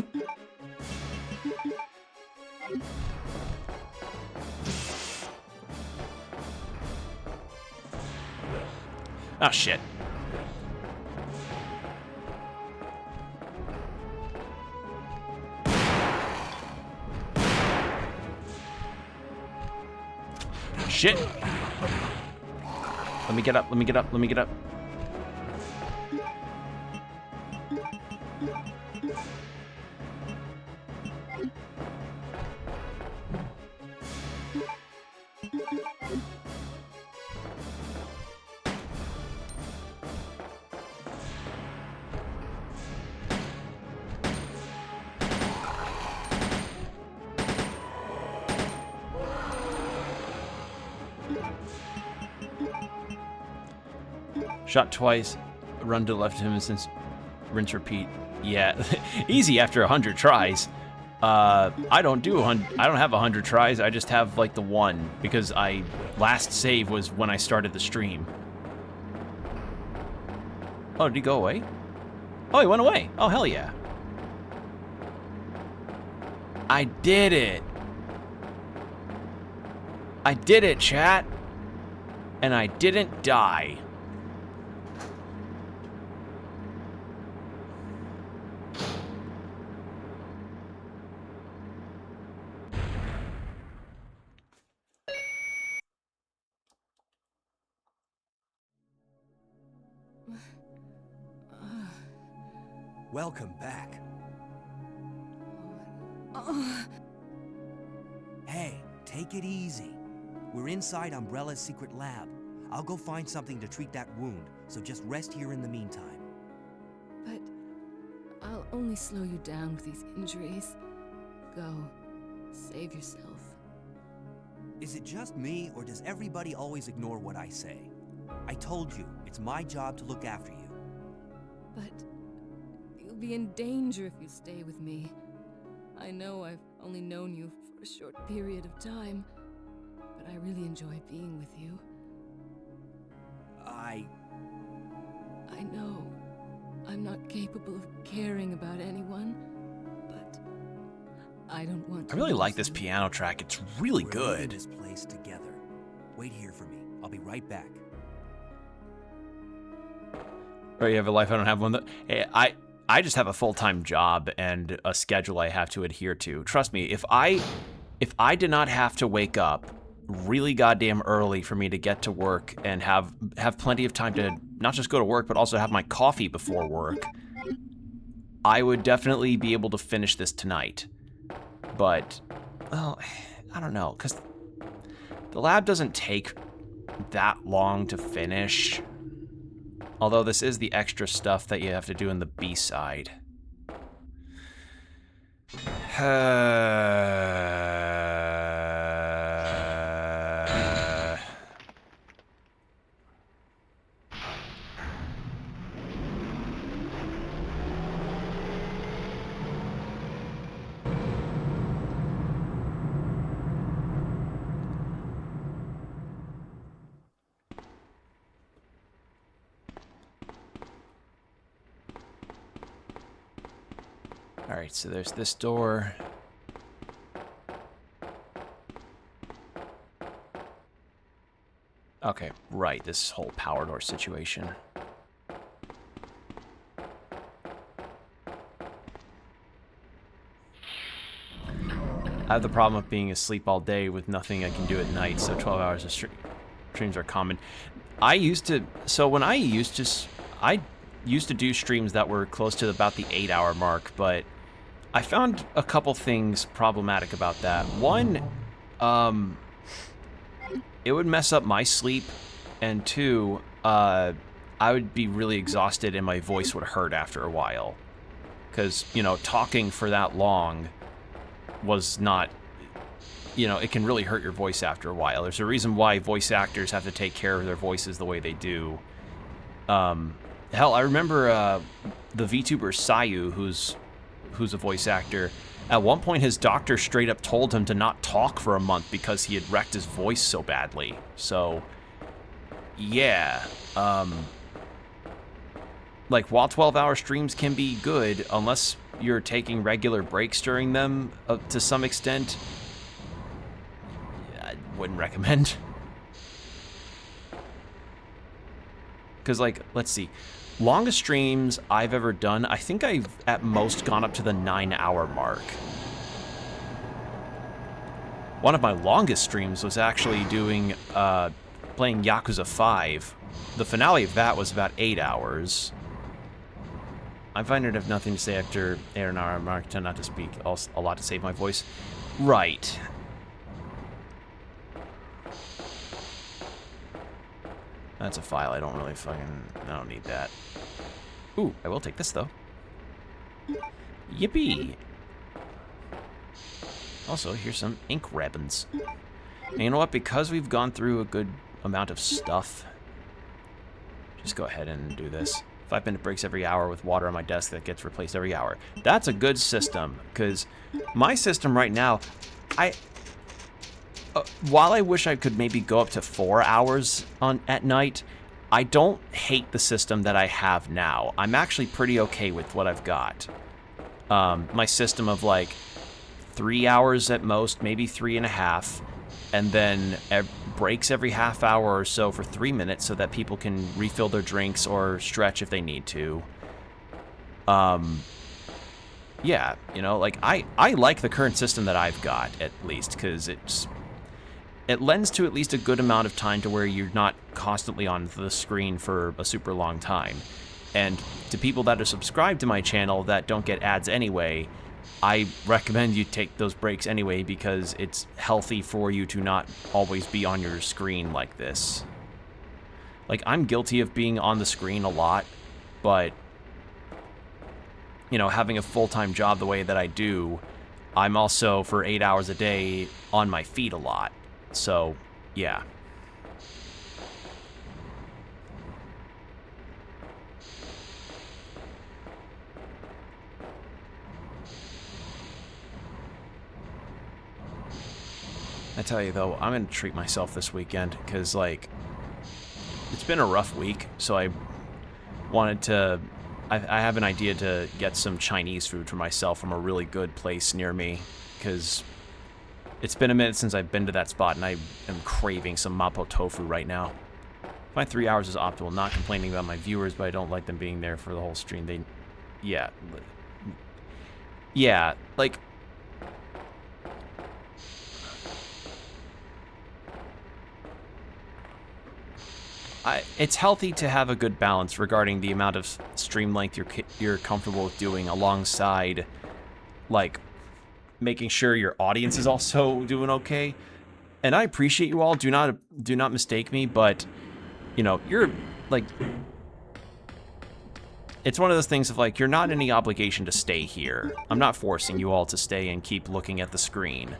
[SPEAKER 1] Oh, shit. Shit. Let me get up, let me get up, let me get up. Shot twice, run to the left of him since rinse repeat. Yeah, easy after 100 tries. I don't have 100 tries. I just have like the one because last save was when I started the stream. Oh, did he go away? Oh, he went away. Oh, hell yeah. I did it. I did it, chat. And I didn't die.
[SPEAKER 2] Welcome back. Hey, take it easy. We're inside Umbrella's secret lab. I'll go find something to treat that wound, so just rest here in the meantime.
[SPEAKER 3] But, I'll only slow you down with these injuries. Go. Save yourself.
[SPEAKER 2] Is it just me, or does everybody always ignore what I say? I told you, it's my job to look after you.
[SPEAKER 3] But you'll be in danger if you stay with me. I know I've only known you for a short period of time, but I really enjoy being with you. I know I'm not capable of caring about anyone, but I don't want to
[SPEAKER 1] I really
[SPEAKER 3] lose
[SPEAKER 1] like this
[SPEAKER 3] you.
[SPEAKER 1] piano track. It's really
[SPEAKER 2] We're leaving
[SPEAKER 1] good.
[SPEAKER 2] this place together. Wait here for me. I'll be right back.
[SPEAKER 1] Or you have a life, I don't have one. Hey, I just have a full-time job and a schedule I have to adhere to. Trust me, if I did not have to wake up really goddamn early for me to get to work and have plenty of time to not just go to work, but also have my coffee before work, I would definitely be able to finish this tonight. But, well, I don't know, because the lab doesn't take that long to finish. Although this is the extra stuff that you have to do in the B-side. Alright, so there's this door. Okay, right, this whole power door situation. I have the problem of being asleep all day with nothing I can do at night, so 12 hours of streams are common. I used to do streams that were close to about the 8-hour mark, but I found a couple things problematic about that. One, it would mess up my sleep, and two, I would be really exhausted and my voice would hurt after a while. Because, you know, talking for that long was not, you know, it can really hurt your voice after a while. There's a reason why voice actors have to take care of their voices the way they do. Hell, I remember the VTuber Sayu, who's a voice actor. At one point, his doctor straight up told him to not talk for a month because he had wrecked his voice so badly. So, yeah. Like, while 12-hour streams can be good, unless you're taking regular breaks during them to some extent, I wouldn't recommend. Because, like, let's see. Longest streams I've ever done, I think I've at most gone up to the 9-hour mark. One of my longest streams was actually doing, playing Yakuza 5. The finale of that was about 8 hours. I find it have nothing to say after 8-hour mark, tend not to speak a lot to save my voice. Right. That's a file. I don't need that. Ooh, I will take this, though. Yippee! Also, here's some ink ribbons. And you know what? Because we've gone through a good amount of stuff, just go ahead and do this. 5-minute breaks every hour with water on my desk that gets replaced every hour. That's a good system, because my system right now, while I wish I could maybe go up to 4 hours at night, I don't hate the system that I have now. I'm actually pretty okay with what I've got. My system of like 3 hours at most, maybe 3.5, and then breaks every half hour or so for 3 minutes so that people can refill their drinks or stretch if they need to. Yeah, you know, like I like the current system that I've got, at least, because it lends to at least a good amount of time to where you're not constantly on the screen for a super long time. And to people that are subscribed to my channel that don't get ads anyway, I recommend you take those breaks anyway, because it's healthy for you to not always be on your screen like this. Like, I'm guilty of being on the screen a lot, but, you know, having a full-time job the way that I do, I'm also, for 8 hours a day, on my feet a lot. So, yeah. I tell you, though, I'm going to treat myself this weekend, because, like, it's been a rough week, so I wanted to... I have an idea to get some Chinese food for myself from a really good place near me, because it's been a minute since I've been to that spot, and I am craving some mapo tofu right now. My 3 hours is optimal. Not complaining about my viewers, but I don't like them being there for the whole stream. They... Yeah. Yeah, like... It's healthy to have a good balance regarding the amount of stream length you're comfortable with doing, alongside, like, making sure your audience is also doing okay. And I appreciate you all. Do not mistake me, but, you know, you're, like, it's one of those things of, like, you're not in any obligation to stay here. I'm not forcing you all to stay and keep looking at the screen.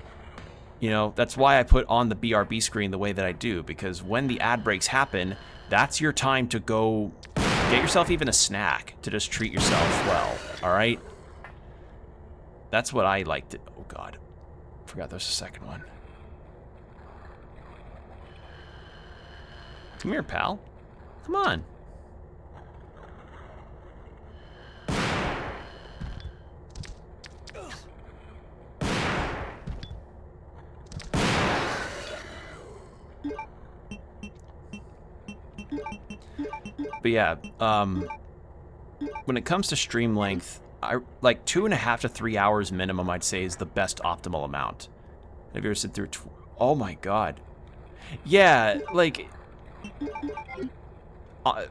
[SPEAKER 1] You know, that's why I put on the BRB screen the way that I do, because when the ad breaks happen, that's your time to go get yourself even a snack to just treat yourself well, alright? That's what I like to... Oh, God. Forgot there's a second one. Come here, pal. Come on. But yeah, when it comes to stream length, like 2.5 to 3 hours minimum, I'd say, is the best optimal amount. Have you ever sit through? Oh my God. Yeah, like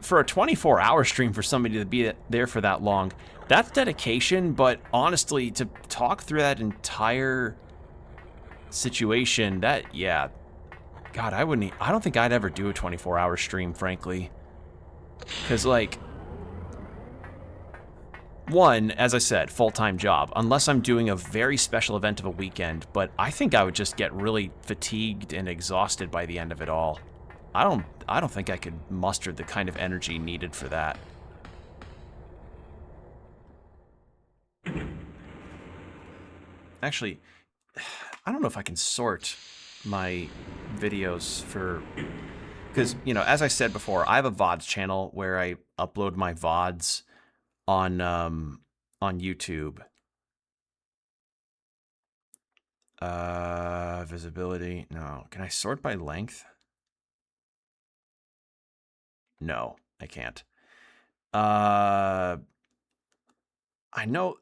[SPEAKER 1] for a 24-hour stream, for somebody to be there for that long, that's dedication. But honestly, to talk through that entire situation, that, yeah, God, I don't think I'd ever do a 24-hour stream, frankly. Because, like, one, as I said, full-time job, unless I'm doing a very special event of a weekend, but I think I would just get really fatigued and exhausted by the end of it all. I don't think I could muster the kind of energy needed for that. Actually, I don't know if I can sort my videos for... Because, you know, as I said before, I have a VODs channel where I upload my VODs on YouTube. Visibility. No. Can I sort by length? No, I can't. I know...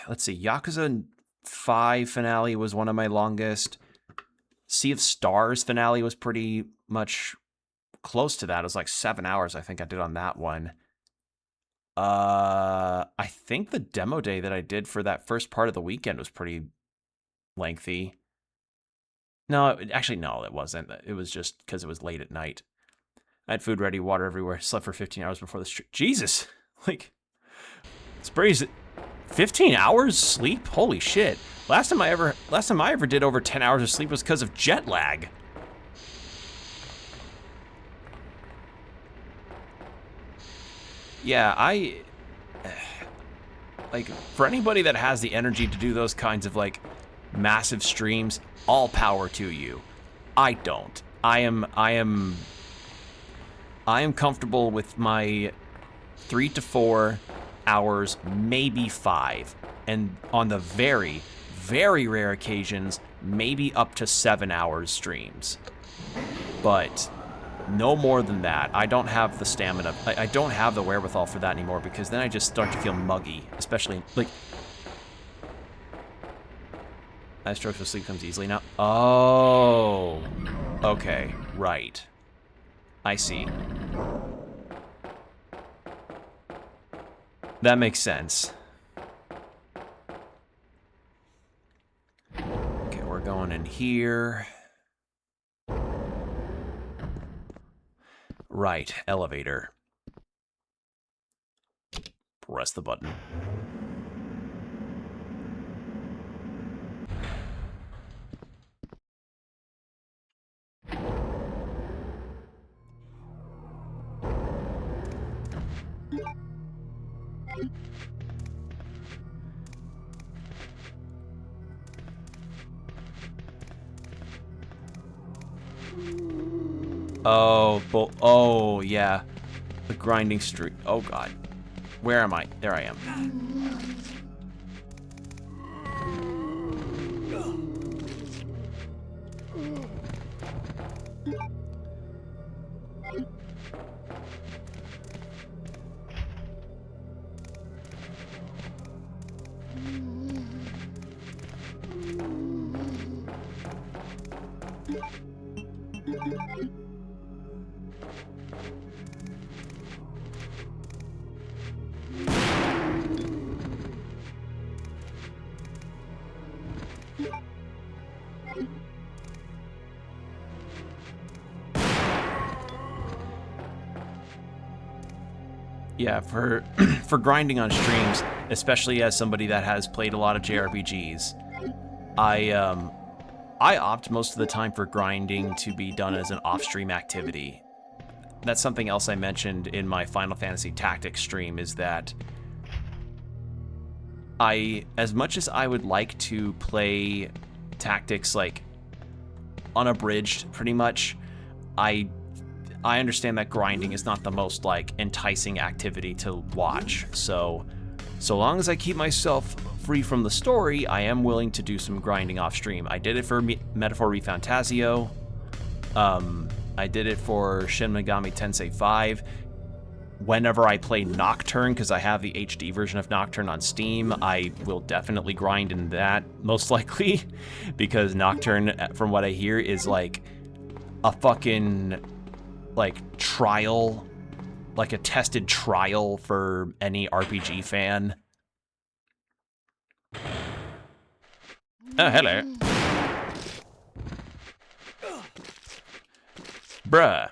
[SPEAKER 1] let's see. Yakuza 5 finale was one of my longest. Sea of Stars finale was pretty much... close to that. It was like 7 hours, I think I did on that one. I think the demo day that I did for that first part of the weekend was pretty lengthy. No, actually, no, it wasn't. It was just because it was late at night. I had food ready, water everywhere, slept for 15 hours before the stream. Jesus! Like, sprays 15 hours sleep? Holy shit. Last time I ever did over 10 hours of sleep was because of jet lag. Yeah, like, for anybody that has the energy to do those kinds of, like, massive streams, all power to you. I don't. I am comfortable with my 3 to 4 hours, maybe 5. And on the very, very rare occasions, maybe up to 7 hours streams. But... no more than that. I don't have the stamina. I don't have the wherewithal for that anymore, because then I just start to feel muggy, especially, like... I struggle with sleep comes easily now. Oh. Okay, right. I see. That makes sense. Okay, we're going in here. Right, elevator. Press the button. Oh, oh, yeah. The grinding streak. Oh, God. Where am I? There I am. Yeah, for for grinding on streams, especially as somebody that has played a lot of JRPGs, I opt most of the time for grinding to be done as an off-stream activity. That's something else I mentioned in my Final Fantasy Tactics stream, is that as much as I would like to play Tactics like unabridged pretty much, I understand that grinding is not the most like enticing activity to watch. So long as I keep myself free from the story, I am willing to do some grinding off stream. I did it for Metaphor ReFantazio. I did it for Shin Megami Tensei 5. Whenever I play Nocturne, because I have the HD version of Nocturne on Steam, I will definitely grind in that, most likely, because Nocturne, from what I hear, is like a fucking like trial, like a tested trial for any RPG fan. Oh, hello. Bruh.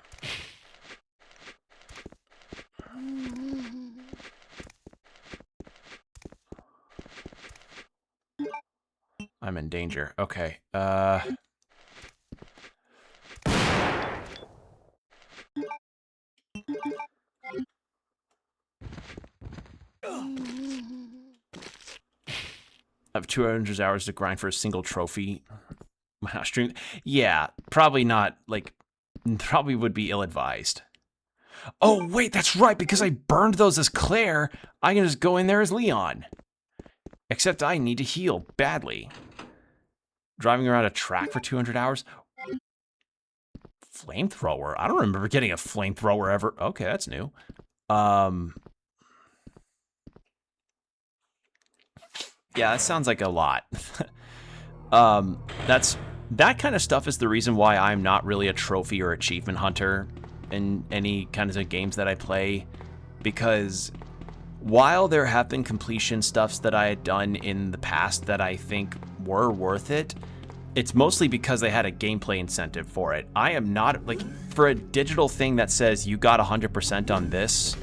[SPEAKER 1] I'm in danger. Okay. I have 200 hours to grind for a single trophy. My stream. Yeah, probably not, like, probably would be ill-advised. Oh, wait, that's right, because I burned those as Claire, I can just go in there as Leon. Except I need to heal badly. Driving around a track for 200 hours? Flamethrower? I don't remember getting a flamethrower ever. Okay, that's new. Yeah, that sounds like a lot. That kind of stuff is the reason why I'm not really a trophy or achievement hunter in any kinds of games that I play, because while there have been completion stuffs that I had done in the past that I think were worth it, it's mostly because they had a gameplay incentive for it. I am not, like, for a digital thing that says you got 100% on this,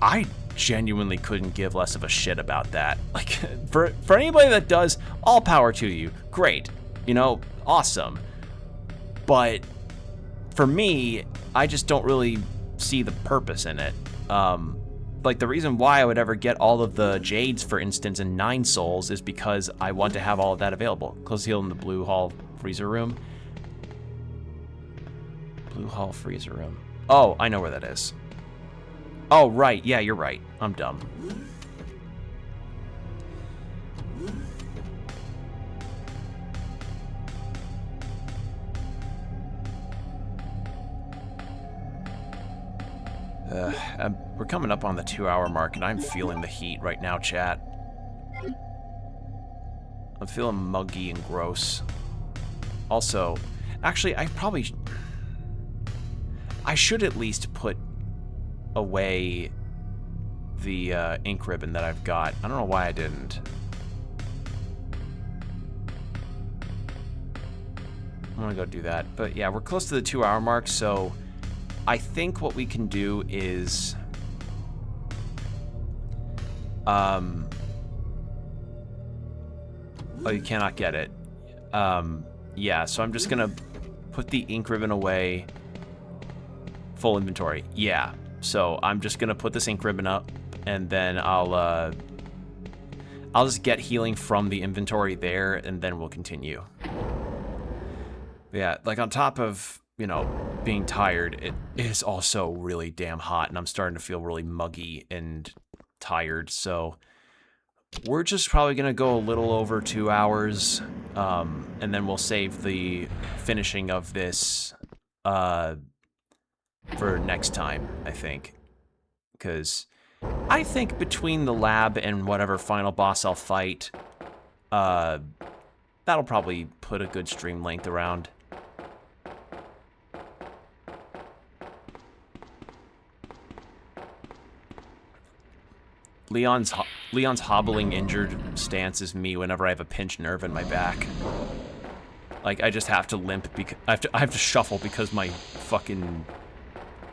[SPEAKER 1] I genuinely couldn't give less of a shit about that. Like, for anybody that does, all power to you. Great. You know, awesome. But for me, I just don't really see the purpose in it. Like, the reason why I would ever get all of the Jades, for instance, in 9 Souls is because I want to have all of that available. Close heal in the Blue Hall Freezer Room. Blue Hall Freezer Room. Oh, I know where that is. Oh, right. Yeah, you're right. I'm dumb. We're coming up on the 2-hour mark, and I'm feeling the heat right now, chat. I'm feeling muggy and gross. Also, actually, I should at least put away the ink ribbon that I've got. I don't know why I didn't. I'm gonna go do that. But yeah, we're close to the 2-hour mark, so I think what we can do is oh, you cannot get it. Yeah, so I'm just gonna put the ink ribbon away. Full inventory. Yeah. So I'm just gonna put this ink ribbon up, and then I'll just get healing from the inventory there, and then we'll continue. Yeah, like on top of, you know, being tired, it is also really damn hot, and I'm starting to feel really muggy and tired, so we're just probably gonna go a little over 2 hours, and then we'll save the finishing of this for next time, I think. Because I think between the lab and whatever final boss I'll fight, that'll probably put a good stream length around. Leon's hobbling injured stance is me whenever I have a pinched nerve in my back. Like, I just have to limp because I have to shuffle because my fucking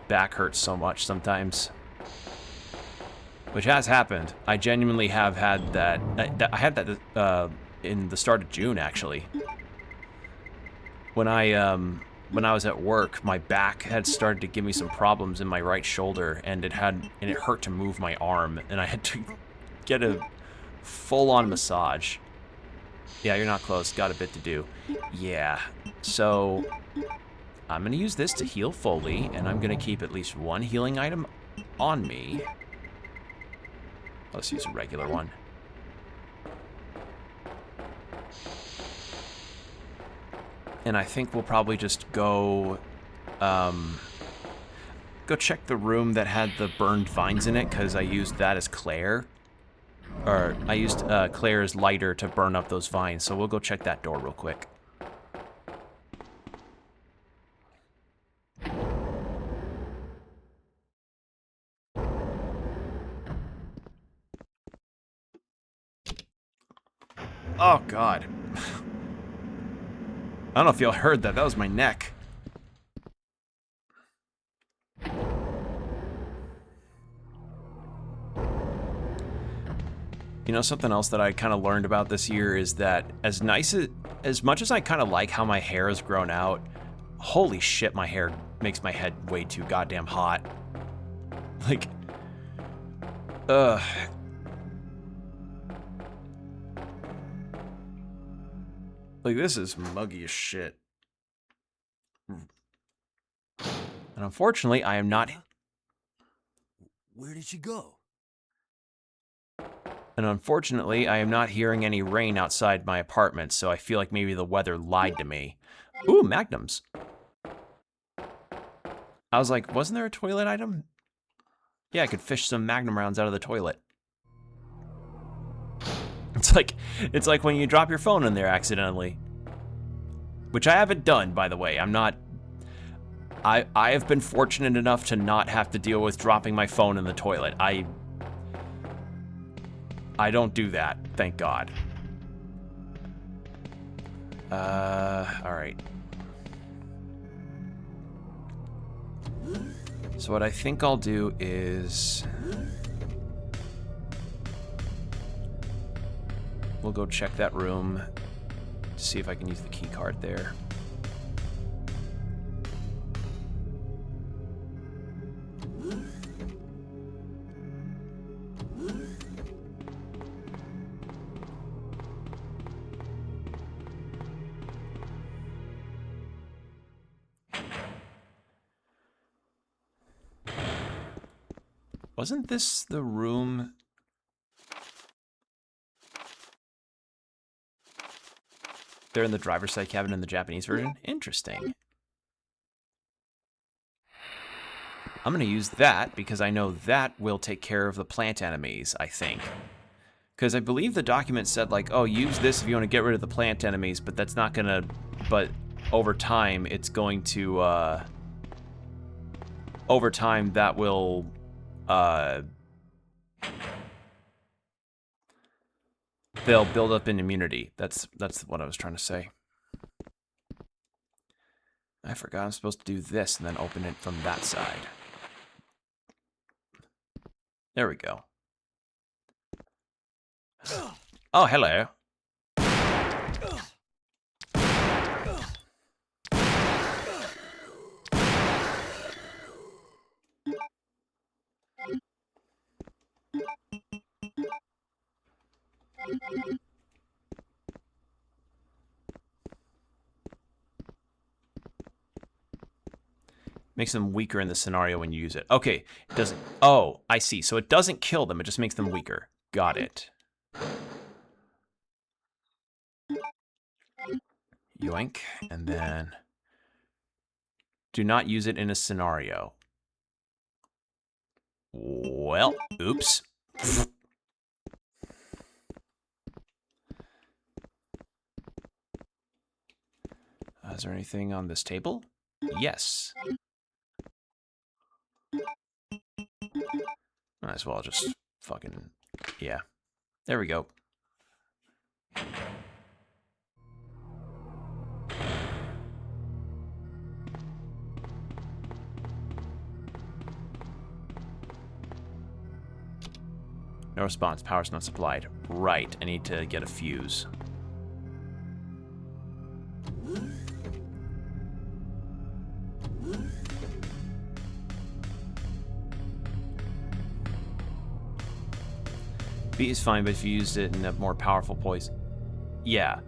[SPEAKER 1] back hurts so much sometimes. Which has happened. I genuinely have had that. I had that in the start of June, actually. When I was at work, my back had started to give me some problems in my right shoulder, and it hurt to move my arm, and I had to get a full-on massage. Yeah, you're not close. Got a bit to do. Yeah. So I'm gonna use this to heal fully, and I'm gonna keep at least one healing item on me. Let's use a regular one. And I think we'll probably just go check the room that had the burned vines in it, because I used that as Claire. Or I used Claire's lighter to burn up those vines, so we'll go check that door real quick. Oh, God. I don't know if y'all heard that. That was my neck. You know, something else that I kind of learned about this year is that as much as I kind of like how my hair has grown out, holy shit, my hair makes my head way too goddamn hot. Like, like, this is muggy as shit. And unfortunately, I am not...
[SPEAKER 2] Where did she go?
[SPEAKER 1] And unfortunately, I am not hearing any rain outside my apartment, so I feel like maybe the weather lied to me. Ooh, magnums. I was like, wasn't there a toilet item? Yeah, I could fish some magnum rounds out of the toilet. It's like when you drop your phone in there accidentally. Which I haven't done, by the way. I have been fortunate enough to not have to deal with dropping my phone in the toilet. I don't do that, thank God. Alright. So what I think I'll do is... we'll go check that room to see if I can use the key card there. Wasn't this the room? They're in the driver's side cabin in the Japanese version? Interesting. I'm going to use that because I know that will take care of the plant enemies, I think. Because I believe the document said, like, oh, use this if you want to get rid of the plant enemies, but that's not going to... But over time, it's going to... over time, that will... they'll build up in immunity. That's what I was trying to say. I forgot I'm supposed to do this and then open it from that side. There we go. Oh, hello. Makes them weaker in the scenario when you use it. Okay, it doesn't... Oh, I see. So it doesn't kill them, it just makes them weaker. Got it. Yoink, and then... Do not use it in a scenario. Well, oops. Is there anything on this table? Yes. Might as well just fucking... Yeah. There we go. No response. Power's not supplied. Right. I need to get a fuse. B is fine, but if you used it in a more powerful poison... Yeah.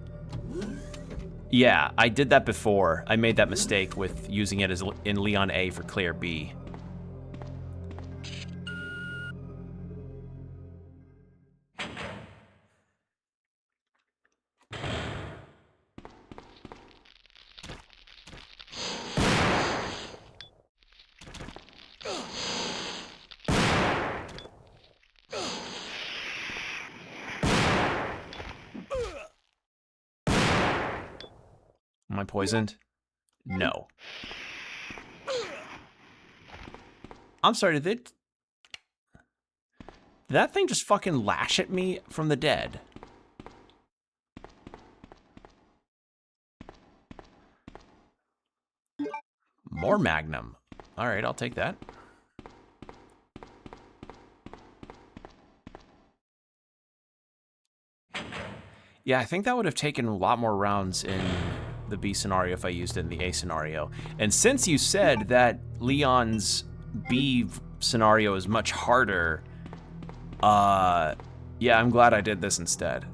[SPEAKER 1] Yeah, I did that before. I made that mistake with using it as in Leon A for clear B. Am I poisoned? No. I'm sorry, did that thing just fucking lash at me from the dead? More Magnum. Alright, I'll take that. Yeah, I think that would have taken a lot more rounds in the B scenario if I used it in the A scenario. And since you said that Leon's B scenario is much harder, yeah, I'm glad I did this instead.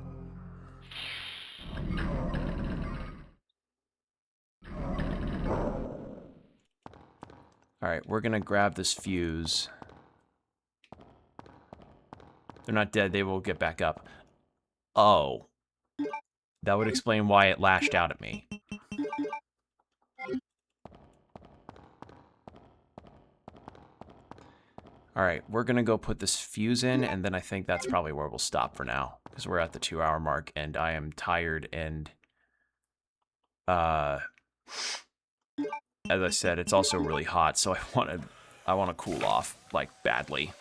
[SPEAKER 1] Alright, we're gonna grab this fuse. They're not dead, they will get back up. Oh. That would explain why it lashed out at me. Alright, we're gonna go put this fuse in, and then I think that's probably where we'll stop for now. Because we're at the 2-hour mark, and I am tired, and... as I said, it's also really hot, so I wanna cool off, like, badly.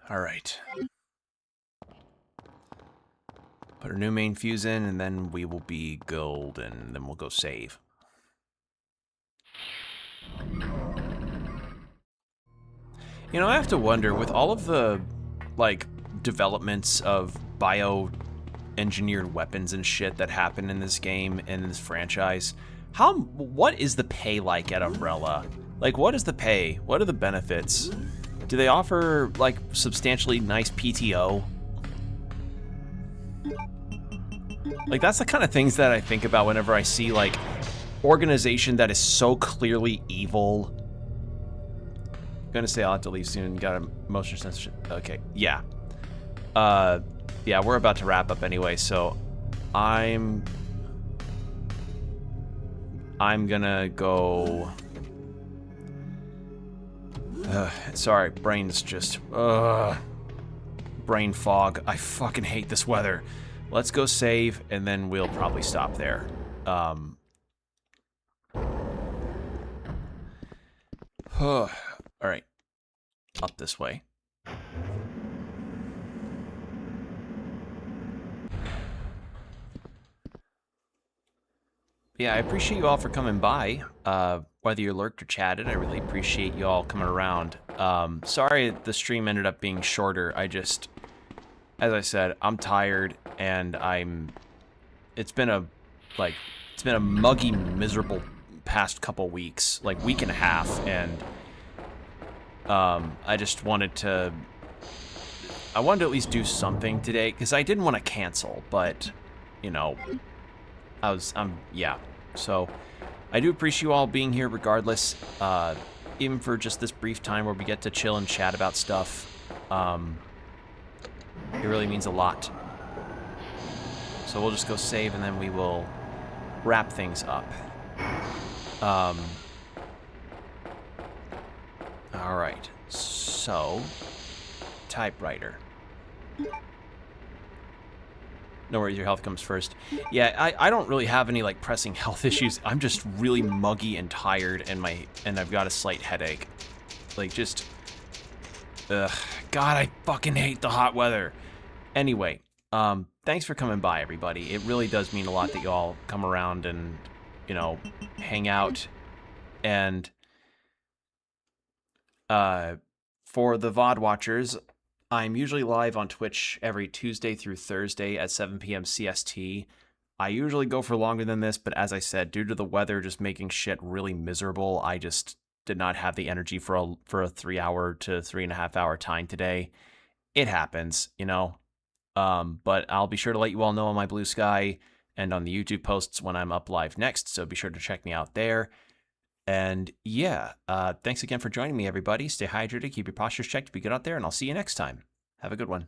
[SPEAKER 1] Alright. Put our new main fuse in, and then we will be golden, and then we'll go save. You know, I have to wonder, with all of the, like, developments of bio-engineered weapons and shit that happen in this game, and in this franchise, what is the pay like at Umbrella? Like, what is the pay? What are the benefits? Do they offer, like, substantially nice PTO? Like, that's the kind of things that I think about whenever I see, like, organization that is so clearly evil. I'm gonna say I'll have to leave soon. Got a motion sensor. Okay, yeah. Yeah, we're about to wrap up anyway, so I'm gonna go... sorry, brain's just... brain fog. I fucking hate this weather. Let's go save, and then we'll probably stop there. Alright. Up this way. Yeah, I appreciate you all for coming by. Whether you lurked or chatted, I really appreciate you all coming around. Sorry the stream ended up being shorter. I just, as I said, I'm tired, and I'm it's been a muggy, miserable past couple weeks, like week and a half, and I just wanted to at least do something today, because I didn't want to cancel, but, you know, yeah. So, I do appreciate you all being here regardless, even for just this brief time where we get to chill and chat about stuff. It really means a lot. So we'll just go save, and then we will wrap things up. Alright, so, typewriter. No worries, your health comes first. Yeah, I don't really have any, like, pressing health issues. I'm just really muggy and tired, and I've got a slight headache. Like, just... Ugh. God, I fucking hate the hot weather. Anyway, thanks for coming by, everybody. It really does mean a lot that you all come around and, you know, hang out. And, for the VOD watchers... I'm usually live on Twitch every Tuesday through Thursday at 7 p.m. CST. I usually go for longer than this, but as I said, due to the weather just making shit really miserable, I just did not have the energy for a 3-hour to 3.5-hour time today. It happens, you know. But I'll be sure to let you all know on my Blue Sky and on the YouTube posts when I'm up live next, so be sure to check me out there. And yeah, thanks again for joining me, everybody. Stay hydrated, keep your postures checked, be good out there, and I'll see you next time. Have a good one.